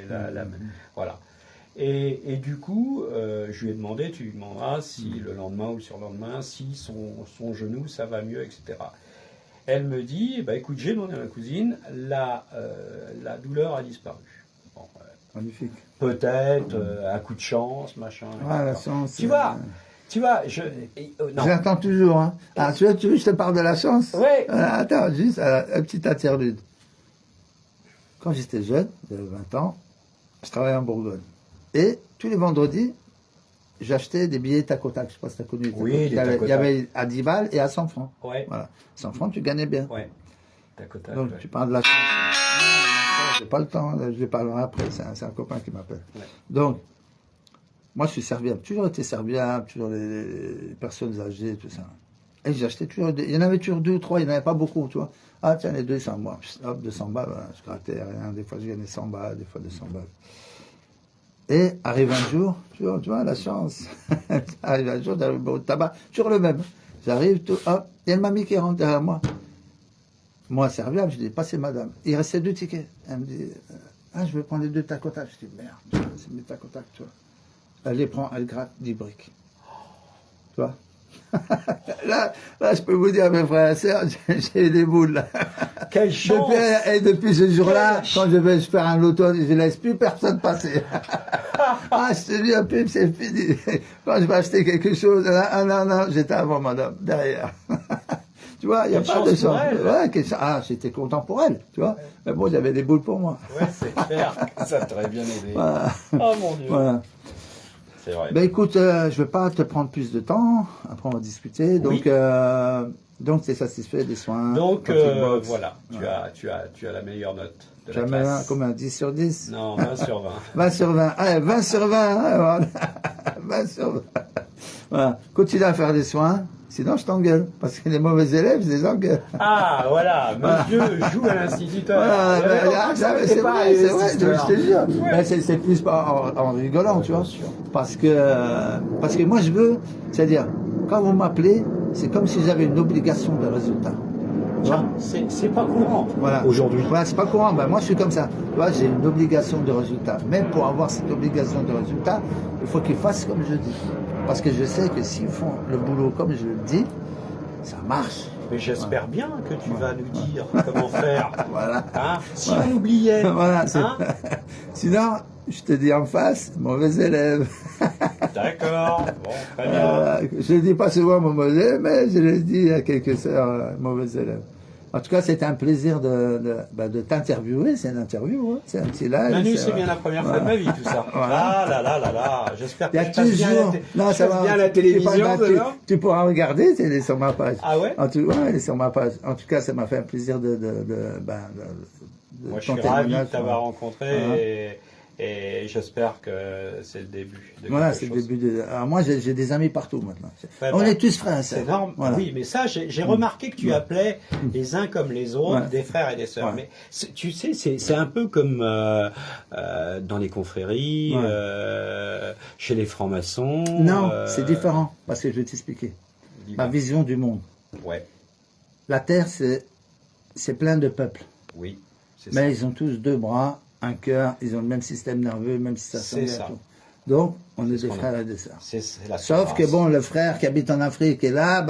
voilà. Et du coup, je lui ai demandé, tu lui demanderas si le lendemain ou le surlendemain, si son genou, ça va mieux, etc. Elle me dit, bah écoute, j'ai demandé à ma cousine, la douleur a disparu. Bon, magnifique. Peut-être un coup de chance, machin. La chance. Tu vois, je l'attends toujours. Hein. Ah, tu veux que je te parle de la chance? Oui. Attends, juste un petit interlude. Quand j'étais jeune, j'avais 20 ans, je travaillais en Bourgogne. Et tous les vendredis, j'achetais des billets tac au tac. Je ne sais pas si tu as connu. Oui, il y avait à 10 balles et à 100 francs. Ouais. Voilà. 100 francs, tu gagnais bien. Ouais. Tac au tac. Donc, tu parles de la chance. J'ai pas le temps, je vais parler après. C'est un copain qui m'appelle. Ouais. Donc, moi, je suis serviable. Toujours été serviable, toujours les personnes âgées, tout ça. Et j'achetais toujours il y en avait toujours 2 ou 3, il n'y en avait pas beaucoup, tu vois. Ah, tiens, les 200, moi, hop, 200 balles, voilà, je grattais rien. Des fois, je gagnais 100 balles, des fois 200 balles. Et arrive un jour, tu vois, la chance. Arrive un jour, j'arrive au tabac, toujours le même. J'arrive, tout, hop, il y a une mamie qui rentre derrière moi. Moi, serviable, je dis, passez madame. Il restait 2 tickets. Elle me dit, je vais prendre les 2 tac au tac. Je dis, merde, c'est mes tac au tac, tu vois. Elle les prend, elle gratte 10 briques. Tu vois. Là, je peux vous dire, mes frères et sœurs, j'ai des boules, là. Quelle chance! Depuis ce jour-là, quand je vais faire un loto, je ne laisse plus personne passer. Je te dis, un peu, c'est fini. Quand je vais acheter quelque chose, non, j'étais avant madame, derrière. Tu vois, il n'y a pas de chance. Ouais, j'étais content pour elle, tu vois. Mais bon, j'avais des boules pour moi. Ouais, c'est clair. Ça t'aurait bien aidé. Voilà. Oh mon Dieu. Voilà. C'est vrai. Ben écoute, je vais pas te prendre plus de temps. Après, on va discuter. Donc, tu es satisfait des soins. Donc, voilà. Tu as la meilleure note de la classe. Combien? 10 sur 10? Non, 20 sur 20. 20 sur 20. Allez, 20 sur 20. Voilà. 20 sur 20. Voilà. Continue à faire des soins. Sinon, je t'engueule. Parce que les mauvais élèves, je les engueule. Ah, voilà. Monsieur joue à l'instituteur. Voilà, c'est vrai, je te jure. Ouais. C'est plus en rigolant, tu vois. Parce que moi, je veux, c'est-à-dire, quand vous m'appelez, c'est comme si j'avais une obligation de résultat. C'est pas courant aujourd'hui. Voilà, c'est pas courant. Ben, moi, je suis comme ça. Tu vois, j'ai une obligation de résultat. Mais pour avoir cette obligation de résultat, il faut qu'ils fassent comme je dis. Parce que je sais que s'ils font le boulot comme je le dis, ça marche. Mais j'espère bien que tu vas nous dire comment faire. Voilà. Hein, si on oubliait. Voilà. Sinon, je te dis en face, mauvais élève. D'accord. Bon, très bien. Je ne dis pas souvent mauvais élève, mais je le dis à quelques heures, mauvais élève. En tout cas, c'était un plaisir de t'interviewer. C'est une interview, hein. C'est un petit live. Manu, c'est bien la première fois de ma vie, tout ça. Voilà. Ah là. J'espère que tu passes bien la télévision. Tu pourras regarder, elle est sur ma page. Ah ouais? Elle est sur ma page. En tout cas, ça m'a fait un plaisir moi, je suis ravi de t'avoir rencontré et j'espère que c'est le début. Voilà, c'est le début. Alors moi, j'ai des amis partout maintenant. On est tous frères et sœurs. C'est énorme. Voilà. Oui, mais ça, j'ai remarqué que tu appelais les uns comme les autres des frères et des sœurs. Mais tu sais, c'est un peu comme dans les confréries, chez les francs-maçons. Non, c'est différent, parce que je vais t'expliquer. Ma vision du monde. Ouais. La Terre, c'est plein de peuples. Oui. Mais ils ont tous deux bras, un cœur, ils ont le même système nerveux, même si ça ressemble à tout. Donc, on est des frères et des sœurs. Sauf que bon, le frère qui habite en Afrique est là,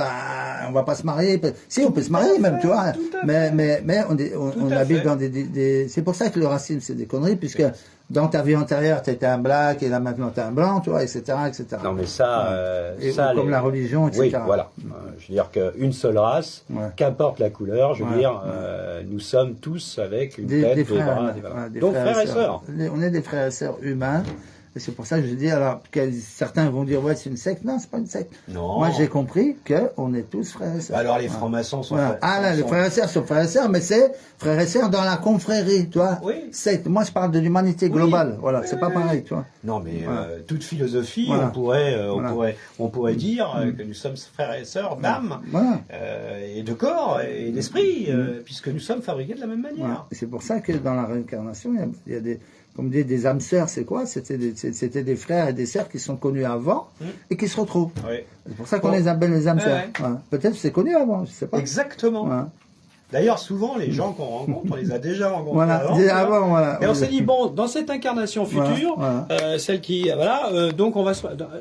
on va pas se marier. Si, on peut se marier même, tu vois. Mais on habite dans des... C'est pour ça que le racisme, c'est des conneries, puisque dans ta vie antérieure, tu étais un black, et là maintenant tu es un blanc, tu vois, etc., etc. Non, mais ça... comme la religion, etc. Oui, voilà. Je veux dire qu'une seule race, qu'importe la couleur, je veux dire, nous sommes tous avec une tête, des bras, donc frères et sœurs. On est des frères et sœurs humains. Et c'est pour ça que je dis, alors, certains vont dire, ouais, c'est une secte. Non, c'est pas une secte. Non. Moi, j'ai compris qu'on est tous frères et sœurs. Alors, les francs-maçons sont frères. Ah, là, les frères et sœurs sont frères et sœurs, mais c'est frères et sœurs dans la confrérie, tu vois. Oui. Secte. Moi, je parle de l'humanité globale. Voilà, c'est pas pareil, tu vois. Non, mais toute philosophie, on pourrait dire que nous sommes frères et sœurs d'âme, et de corps, et d'esprit, puisque nous sommes fabriqués de la même manière. Et c'est pour ça que dans la réincarnation, il y a des... Comme dit des âmes sœurs, c'est quoi? C'était des frères et des sœurs qui sont connus avant et qui se retrouvent. Oui. C'est pour ça qu'on les appelle les âmes sœurs. Peut-être que c'est connu avant, je sais pas. Exactement. D'ailleurs, souvent, les gens qu'on rencontre, on les a déjà rencontrés avant. Et on s'est dit, bon, dans cette incarnation future, celle qui, donc on va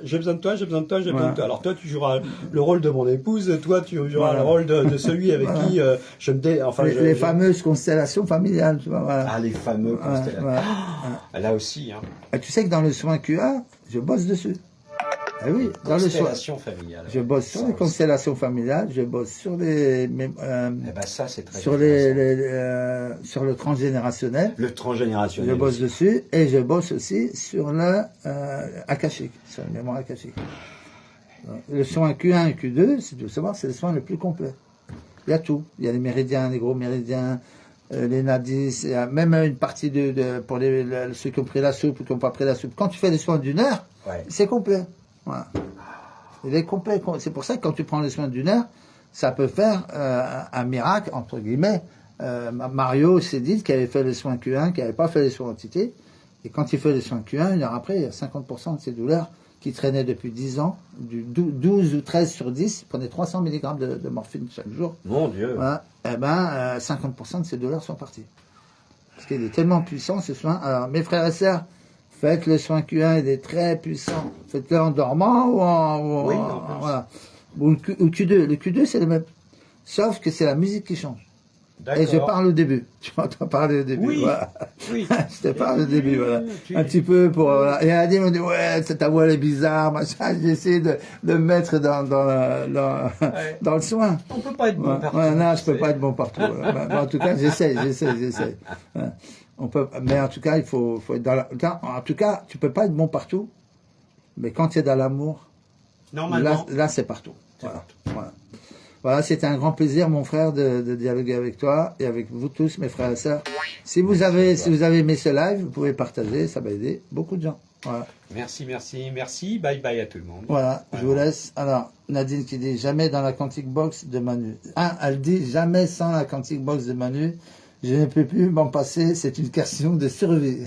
j'ai besoin de toi, j'ai besoin de toi, j'ai besoin de toi. Alors toi, tu joueras le rôle de mon épouse, toi, tu joueras le rôle de celui avec qui je me les fameuses constellations familiales, tu vois. Ah, les fameuses constellations. Là aussi, hein. Et tu sais que dans le soin QA, je bosse dessus. Ah oui, dans le soin. Familiale. Je bosse sur les constellations familiales, je bosse sur les... ça, c'est très sur sur le transgénérationnel. Le transgénérationnel. Je bosse dessus et je bosse aussi sur le akashique, sur le mémoire akashique. Le soin Q1 et Q2, si tu veux savoir, c'est le soin le plus complet. Il y a tout. Il y a les méridiens, les gros méridiens, les nadis, il y a même une partie pour ceux qui ont pris la soupe ou qui n'ont pas pris la soupe. Quand tu fais les soins d'une heure, c'est complet. Voilà. Il est complet. C'est pour ça que quand tu prends les soins d'une heure, ça peut faire un miracle, entre guillemets. Mario s'est dit qu'il avait fait les soins Q1, qu'il n'avait pas fait les soins entité. Et quand il fait les soins Q1, une heure après, il y a 50% de ses douleurs qui traînaient depuis 10 ans, du 12 ou 13 sur 10, il prenait 300 mg de morphine chaque jour. Mon Dieu. Voilà. 50% de ses douleurs sont parties. Parce qu'il est tellement puissant, ce soin. Alors, mes frères et sœurs, faites le soin Q1, il est très puissant. Faites-le en dormant ou le Q2. Le Q2, c'est le même. Sauf que c'est la musique qui change. Et je parle au début. Tu m'entends parler au début. Oui. Voilà. Oui. Je te parle au début, voilà. Un petit peu pour... Et Adi m'a dit, ouais, ta voix elle est bizarre, machin. J'ai essayé de me mettre dans le soin. On peut pas être bon partout. Non, je peux pas être bon partout. En tout cas, j'essaie. Mais en tout cas, il faut être en tout cas, tu peux pas être bon partout Mais quand tu es dans l'amour, là c'est partout. Voilà, c'était un grand plaisir, mon frère, de dialoguer avec toi et avec vous tous, mes frères et sœurs. Si vous avez aimé ce live, vous pouvez partager, ça va aider beaucoup de gens. Voilà. Merci. Bye bye à tout le monde. Voilà, je vous laisse. Alors, Nadine qui dit jamais dans la Quantic Box de Manu. Elle dit jamais sans la Quantic Box de Manu. Je ne peux plus m'en passer, c'est une question de survie.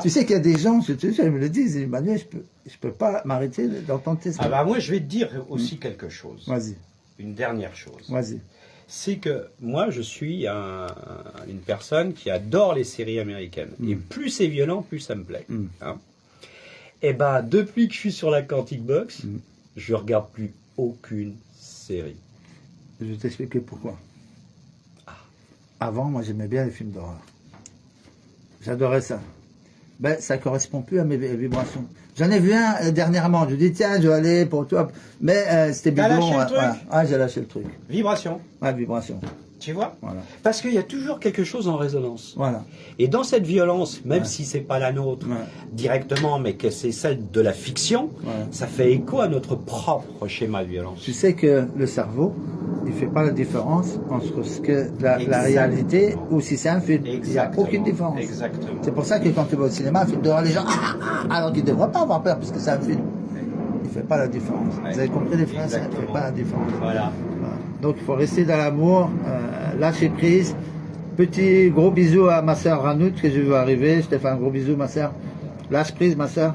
Tu sais qu'il y a des gens, ils me le disent, Manu, je peux pas m'arrêter d'entendre tes Ah bah moi, je vais te dire aussi quelque chose. Vas-y. Une dernière chose. Vas-y. C'est que moi, je suis une personne qui adore les séries américaines. Et plus c'est violent, plus ça me plaît. Hein. Et ben, depuis que je suis sur la Quantic Box, je regarde plus aucune série. Je vais t'expliquer pourquoi. Avant, moi, j'aimais bien les films d'horreur. J'adorais ça. Ben, ça correspond plus à mes vibrations. J'en ai vu un dernièrement. Je dis tiens, je vais aller pour toi. Mais c'était bidon. T'as lâché le truc. Voilà. Ah, j'ai lâché le truc. Vibration. Ouais, vibration. Tu vois? Voilà. Parce qu'il y a toujours quelque chose en résonance. Voilà. Et dans cette violence, même si c'est pas la nôtre directement, mais que c'est celle de la fiction, ça fait écho à notre propre schéma de violence. Tu sais que le cerveau, il fait pas la différence entre ce que la réalité ou si c'est un film. Il n'y a aucune différence. Exactement. C'est pour ça que quand tu vas au cinéma, un film d'horreur, les gens, alors qu'ils ne devraient pas avoir peur parce que c'est un film. Il ne fait pas la différence. Vous avez compris les phrases? Il ne fait pas la différence. Voilà. Donc il faut rester dans l'amour, lâcher prise. Petit gros bisou à ma sœur Ranout que j'ai vu arriver. Je te fais un gros bisou, ma sœur. Lâche prise, ma sœur.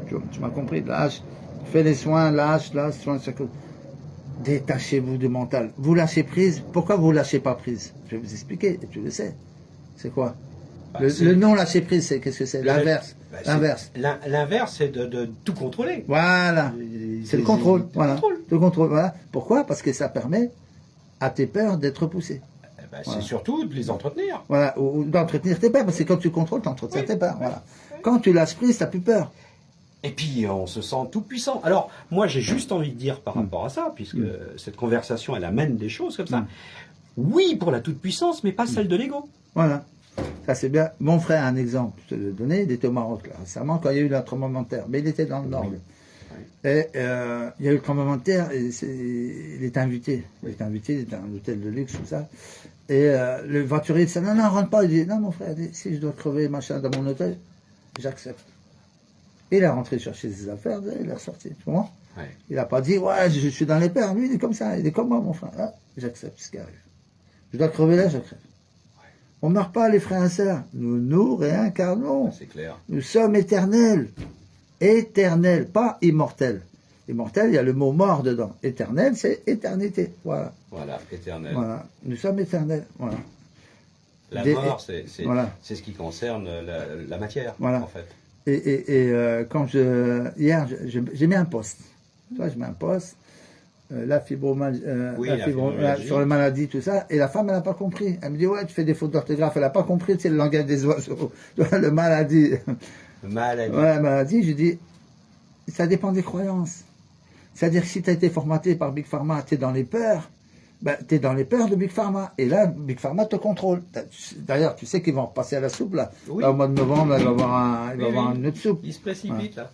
Tu m'as compris, lâche. Fais les soins, lâche, soin. Détachez-vous du mental. Vous lâchez prise. Pourquoi vous lâchez pas prise? Je vais vous expliquer, et tu le sais. C'est quoi? Le non lâcher prise, qu'est-ce que c'est? L'inverse. L'inverse, c'est de tout contrôler. Voilà. C'est le contrôle. Voilà. Le contrôle. Voilà. Pourquoi? Parce que ça permet à tes peurs d'être poussées. C'est surtout de les entretenir. Voilà. Ou d'entretenir tes peurs, parce que quand tu contrôles, tu entretiens tes peurs. Voilà. Quand tu lâches prise, tu n'as plus peur. Et puis, on se sent tout puissant. Alors, moi, j'ai juste envie de dire par rapport à ça, puisque cette conversation, elle amène des choses comme ça. Oui, pour la toute-puissance, mais pas celle de l'ego. Voilà. Ça, c'est bien. Mon frère a un exemple, je te le donner. Il était au Maroc, là, récemment, quand il y a eu le tremblement de terre. Mais il était dans le nord. Et il y a eu le tremblement de terre, et il est invité. Il était dans un hôtel de luxe, tout ça. Et le voiturier dit, non, rentre pas. Il dit, non, mon frère, si je dois crever, machin, dans mon hôtel, j'accepte. Il est rentré chercher ses affaires, il est ressorti. Tu vois? Il n'a pas dit, ouais, je suis dans les peurs. Lui, il est comme ça. Il est comme moi, mon frère. Ah, j'accepte ce qui arrive. Je dois crever là, je crève. On ne meurt pas, les frères et sœurs. Nous réincarnons. C'est clair. Nous sommes éternels. Éternels, pas immortels. Immortel, il y a le mot mort dedans. Éternel, c'est éternité. Voilà. Voilà, éternel. Voilà. Nous sommes éternels. Voilà. La mort, c'est ce qui concerne la matière, en fait. Et quand hier, j'ai mis un post. Tu vois, je mets un post. La fibromyalgie, sur la maladie, tout ça. Et la femme, elle n'a pas compris. Elle me dit, ouais, tu fais des fautes d'orthographe. Elle n'a pas compris, c'est le langage des oiseaux. Le maladie. Maladie. Ouais, maladie, je dis, ça dépend des croyances. C'est-à-dire que si tu as été formaté par Big Pharma, tu es dans les peurs. Ben, tu es dans les peurs de Big Pharma. Et là, Big Pharma te contrôle. D'ailleurs, tu sais qu'ils vont repasser à la soupe, là. Oui. Là, au mois de novembre, là, il va y avoir une autre soupe. Il se précipite, là.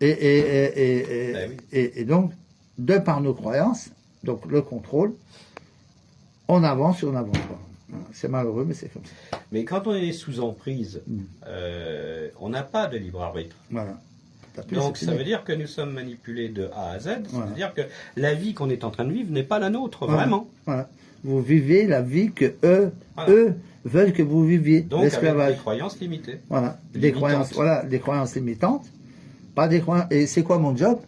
Et donc, de par nos croyances, donc le contrôle, on avance ou on n'avance pas. C'est malheureux, mais c'est comme ça. Mais quand on est sous emprise, on n'a pas de libre arbitre. Voilà. Donc ça veut dire que nous sommes manipulés de A à Z. Ça veut dire que la vie qu'on est en train de vivre n'est pas la nôtre, vraiment. Voilà. Vous vivez la vie que eux veulent que vous viviez. Donc avec des croyances limitées. Voilà. Des croyances limitantes. Pas des croyances. Et c'est quoi mon job?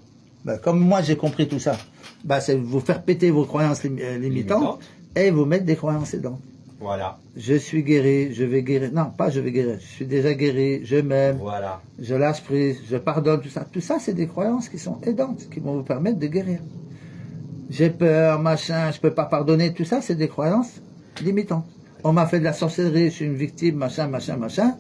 Ben, comme moi j'ai compris tout ça, ben, c'est vous faire péter vos croyances limitantes et vous mettre des croyances aidantes. Voilà. Je suis guéri, je vais guérir. Non, pas je vais guérir. Je suis déjà guéri, je m'aime. Voilà. Je lâche prise, je pardonne, tout ça. Tout ça, c'est des croyances qui sont aidantes, qui vont vous permettre de guérir. J'ai peur, machin, je peux pas pardonner. Tout ça, c'est des croyances limitantes. On m'a fait de la sorcellerie, je suis une victime, machin, machin, machin.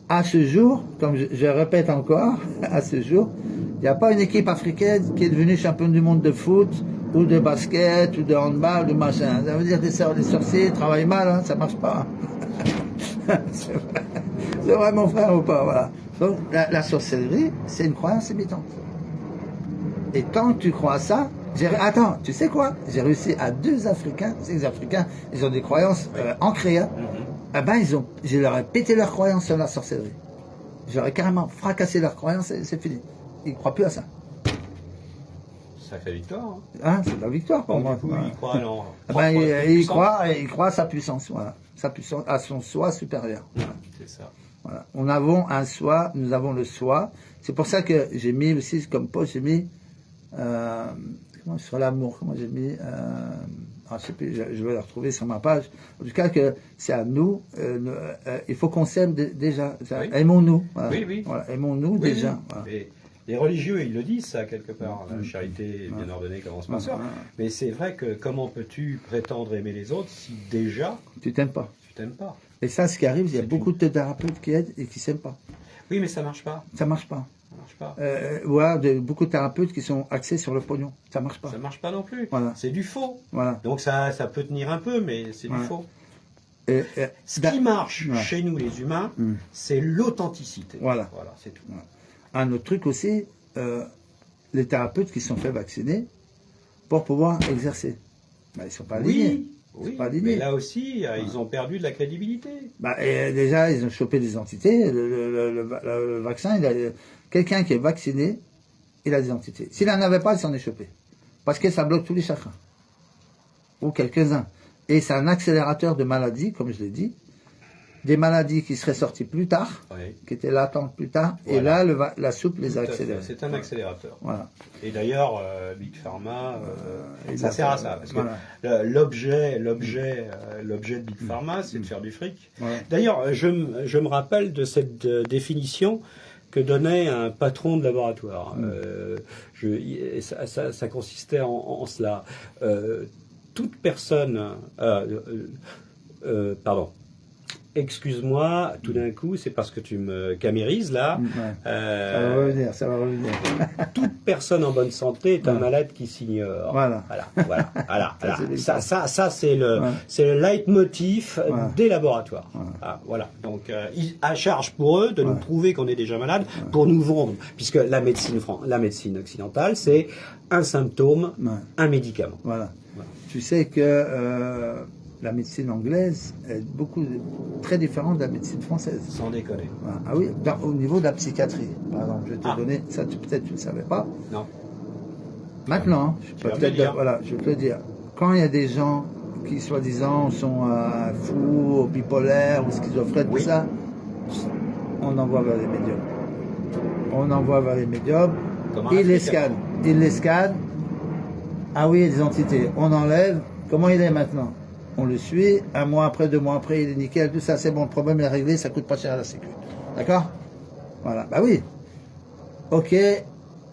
À ce jour, comme je répète encore, à ce jour, il n'y a pas une équipe africaine qui est devenue championne du monde de foot, ou de basket, ou de handball, ou de machin. Ça veut dire que les sorciers travaillent mal, hein, ça marche pas. C'est vrai, mon frère, ou pas, voilà. Donc la sorcellerie, c'est une croyance limitante. Et tant que tu crois à ça, attends, tu sais quoi? J'ai réussi à 2 Africains, tu sais que les Africains, ils ont des croyances ancrées. Hein. Eh ben, je leur ai pété leurs croyances sur la sorcellerie. Je leur ai carrément fracassé leurs croyances et c'est fini. Ils ne croient plus à ça. Sacrée victoire. Hein, c'est de la victoire pour moi. Du coup, il croit en... il croit à sa puissance, voilà. Sa puissance, à son soi supérieur. Voilà. C'est ça. Voilà. Nous avons un soi, nous avons le soi. C'est pour ça que j'ai mis aussi, comme poste, j'ai mis sur l'amour, comment j'ai mis je sais plus, je vais le retrouver sur ma page. En tout cas, que c'est à nous, il faut qu'on s'aime déjà. Oui. Aimons-nous. Voilà. Oui. Voilà. Aimons-nous déjà. Oui. Voilà. Et les religieux, ils le disent, ça, quelque part. La charité bien ordonnée commence par soi. Mais c'est vrai que comment peux-tu prétendre aimer les autres si déjà... Tu t'aimes pas. Tu t'aimes pas. Et ça, ce qui arrive, il y a beaucoup de thérapeutes qui aident et qui s'aiment pas. Oui, mais ça marche pas. Ça marche pas. Ça marche pas. Voilà, beaucoup de thérapeutes qui sont axés sur le pognon. Ça marche pas. Ça marche pas non plus. Voilà. C'est du faux. Voilà. Donc ça peut tenir un peu, mais c'est du faux. Ce qui marche chez nous, les humains, c'est l'authenticité. Voilà. Voilà, c'est tout. Voilà. Un autre truc aussi, les thérapeutes qui se sont fait vacciner pour pouvoir exercer. Ben, ils ne sont pas alignés. Oui, mais là aussi, ils ont perdu de la crédibilité. Déjà, ils ont chopé des entités. Le vaccin, quelqu'un qui est vacciné, il a des entités. S'il n'en avait pas, il s'en est chopé. Parce que ça bloque tous les chakras. Ou quelques-uns. Et c'est un accélérateur de maladies, comme je l'ai dit. Des maladies qui seraient sorties plus tard, qui étaient latentes plus tard, voilà. Et là, la soupe les a accélérées. C'est un accélérateur. Voilà. Et d'ailleurs, Big Pharma, ça sert à ça. Parce que l'objet de Big Pharma, c'est de faire du fric. Ouais. D'ailleurs, je me rappelle de cette définition que donnait un patron de laboratoire. Ça consistait en cela. Toute personne... pardon. Excuse-moi, tout d'un coup, c'est parce que tu me camérises là. Ça va revenir. Toute personne en bonne santé est un malade qui s'ignore. Voilà. Ça c'est le leitmotiv des laboratoires. Voilà. Donc, à charge pour eux de nous prouver qu'on est déjà malade pour nous vendre, puisque la médecine occidentale, c'est un symptôme, un médicament. Voilà. Tu sais que la médecine anglaise est très différente de la médecine française. Sans déconner. Ah oui, au niveau de la psychiatrie, par exemple, je vais te donner, ça peut-être tu ne le savais pas. Non. Maintenant, je vais te le dire. Quand il y a des gens qui, soi-disant, sont fous, bipolaires ou schizophrènes, tout ça, on envoie vers les médiums. Ils les scannent. Ah oui, il y a des entités. On enlève. Comment il est maintenant? On le suit, 1 mois après, 2 mois après, il est nickel, tout ça, c'est bon, le problème est réglé, ça coûte pas cher à la sécu. D'accord? Voilà, bah oui. Ok,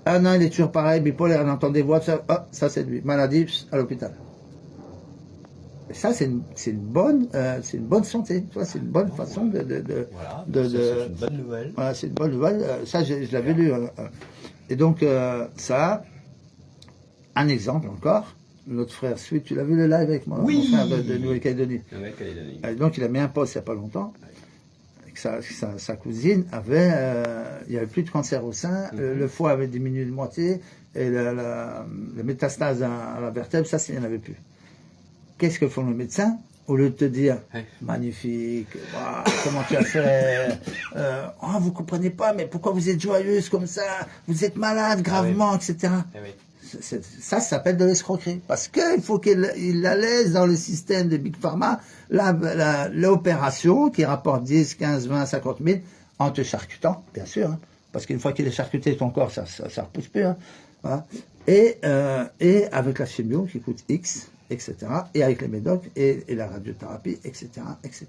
un an, il est toujours pareil, bipolaire, on entend des voix, ça c'est lui, maladie, à l'hôpital. Et ça, c'est une bonne santé, tu vois, c'est une bonne façon c'est une bonne nouvelle. Voilà, c'est une bonne nouvelle, ça, je l'avais lu. Et donc, ça, un exemple encore. Notre frère Sweet, tu l'as vu le live avec moi, mon frère de Nouvelle-Calédonie. Donc il a mis un post il n'y a pas longtemps. Sa cousine avait, il n'y avait plus de cancer au sein, le foie avait diminué de moitié, et la métastase à la vertèbre, ça, il n'y en avait plus. Qu'est-ce que font les médecins? Au lieu de te dire, magnifique, wow, comment tu as fait, vous ne comprenez pas, mais pourquoi vous êtes joyeuse comme ça, vous êtes malade gravement, etc. Ça s'appelle de l'escroquerie. Parce qu'il faut qu'il la laisse dans le système de Big Pharma, l'opération qui rapporte 10, 15, 20, 50 000, en te charcutant, bien sûr. Hein, parce qu'une fois qu'il est charcuté, ton corps, ça repousse plus. Hein, voilà. Et avec la chimio qui coûte X, etc. Et avec les médocs et la radiothérapie, etc., etc.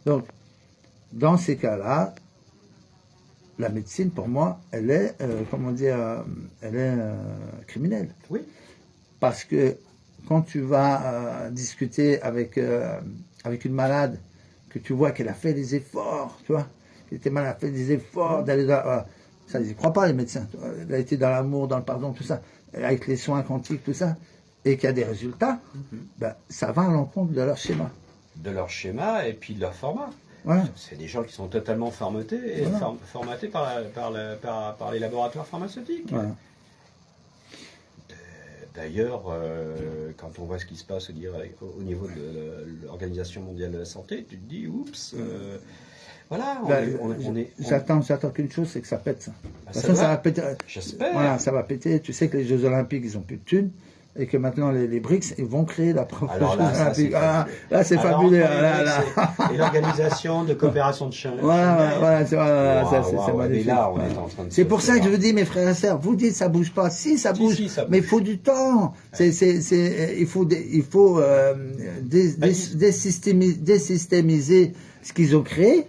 Donc, dans ces cas-là, la médecine, pour moi, elle est, criminelle. Oui. Parce que quand tu vas discuter avec une malade, que tu vois qu'elle a fait des efforts, tu vois, qu'elle était malade, elle a fait des efforts d'aller dans... ça, ils n'y croient pas, les médecins. Elle a été dans l'amour, dans le pardon, tout ça, avec les soins quantiques, tout ça, et qu'il y a des résultats, ça va à l'encontre de leur schéma. De leur schéma et puis de leur format. Voilà. C'est des gens qui sont totalement formatés par les laboratoires pharmaceutiques. Voilà. D'ailleurs, quand on voit ce qui se passe au niveau de l'Organisation mondiale de la santé, tu te dis, oups, voilà, on est... J'attends qu'une chose, c'est que ça pète ça. De toute façon, ça va péter. J'espère. Voilà, ça va péter. Tu sais que les Jeux Olympiques, ils ont plus de thunes. Et que maintenant, les BRICS, ils vont créer la propre Jeux Olympiques. Là, c'est fabuleux. Et l'Organisation de coopération de Schengen. Voilà, c'est magnifique. Là, on est en train de c'est pour ça que je vous dis, mes frères et sœurs, vous dites ça bouge pas. Si, ça bouge. Mais il faut du temps. Ouais. Il faut désystémiser ce qu'ils ont créé.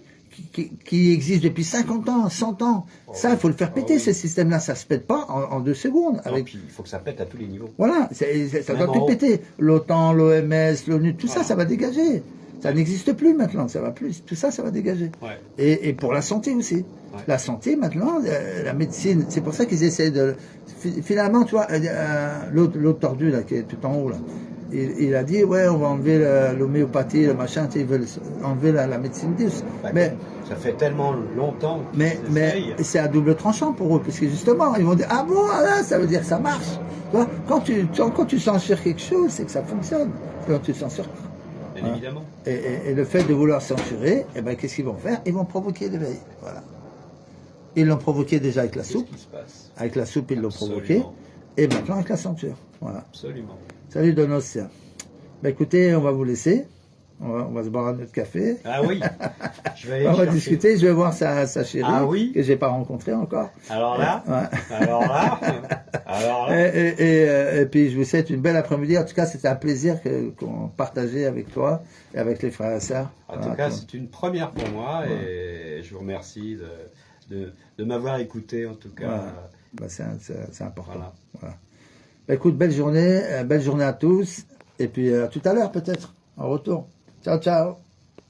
Qui existe depuis 50 ans, 100 ans. Ça, il faut le faire péter, ce système-là. Ça se pète pas en 2 secondes. Puis il faut que ça pète à tous les niveaux. Voilà, ça doit tout péter. L'OTAN, l'OMS, l'ONU, tout ça, ça va dégager. Ça n'existe plus maintenant, ça va plus. Tout ça, ça va dégager. Ouais. Et pour la santé aussi. Ouais. La santé, maintenant, la médecine, c'est pour ça qu'ils essaient de... Finalement, tu vois, l'autre tordu, là, qui est tout en haut, là, il a dit, ouais, on va enlever l'homéopathie, le machin, ils veulent enlever la médecine douce. Mais ça fait tellement longtemps. Mais c'est à double tranchant pour eux, parce que justement, ils vont dire, ah bon, là, ça veut dire que ça marche. Tu vois, quand tu censures quelque chose, c'est que ça fonctionne. Quand tu censures. Bien évidemment. Et le fait de vouloir censurer, eh ben, qu'est-ce qu'ils vont faire? Ils vont provoquer l'éveil. Voilà. Ils l'ont provoqué déjà avec la soupe. Qu'est-ce qui se passe? Avec la soupe, ils l'ont provoqué. Et maintenant avec la censure. Voilà. Absolument. Salut Donos. Ben, écoutez, on va vous laisser. On va se boire un autre café. Ah oui. Je vais aller on va discuter. Je vais voir sa chérie que j'ai pas rencontrée encore. Alors là. Et puis je vous souhaite une belle après-midi. En tout cas, c'était un plaisir qu'on partageait avec toi et avec les frères et sœurs. En tout cas, c'est une première pour moi et je vous remercie de m'avoir écouté en tout cas. Voilà. Ben, c'est important. Voilà. Ben, écoute, belle journée à tous et puis à tout à l'heure peut-être en retour. Ciao, ciao.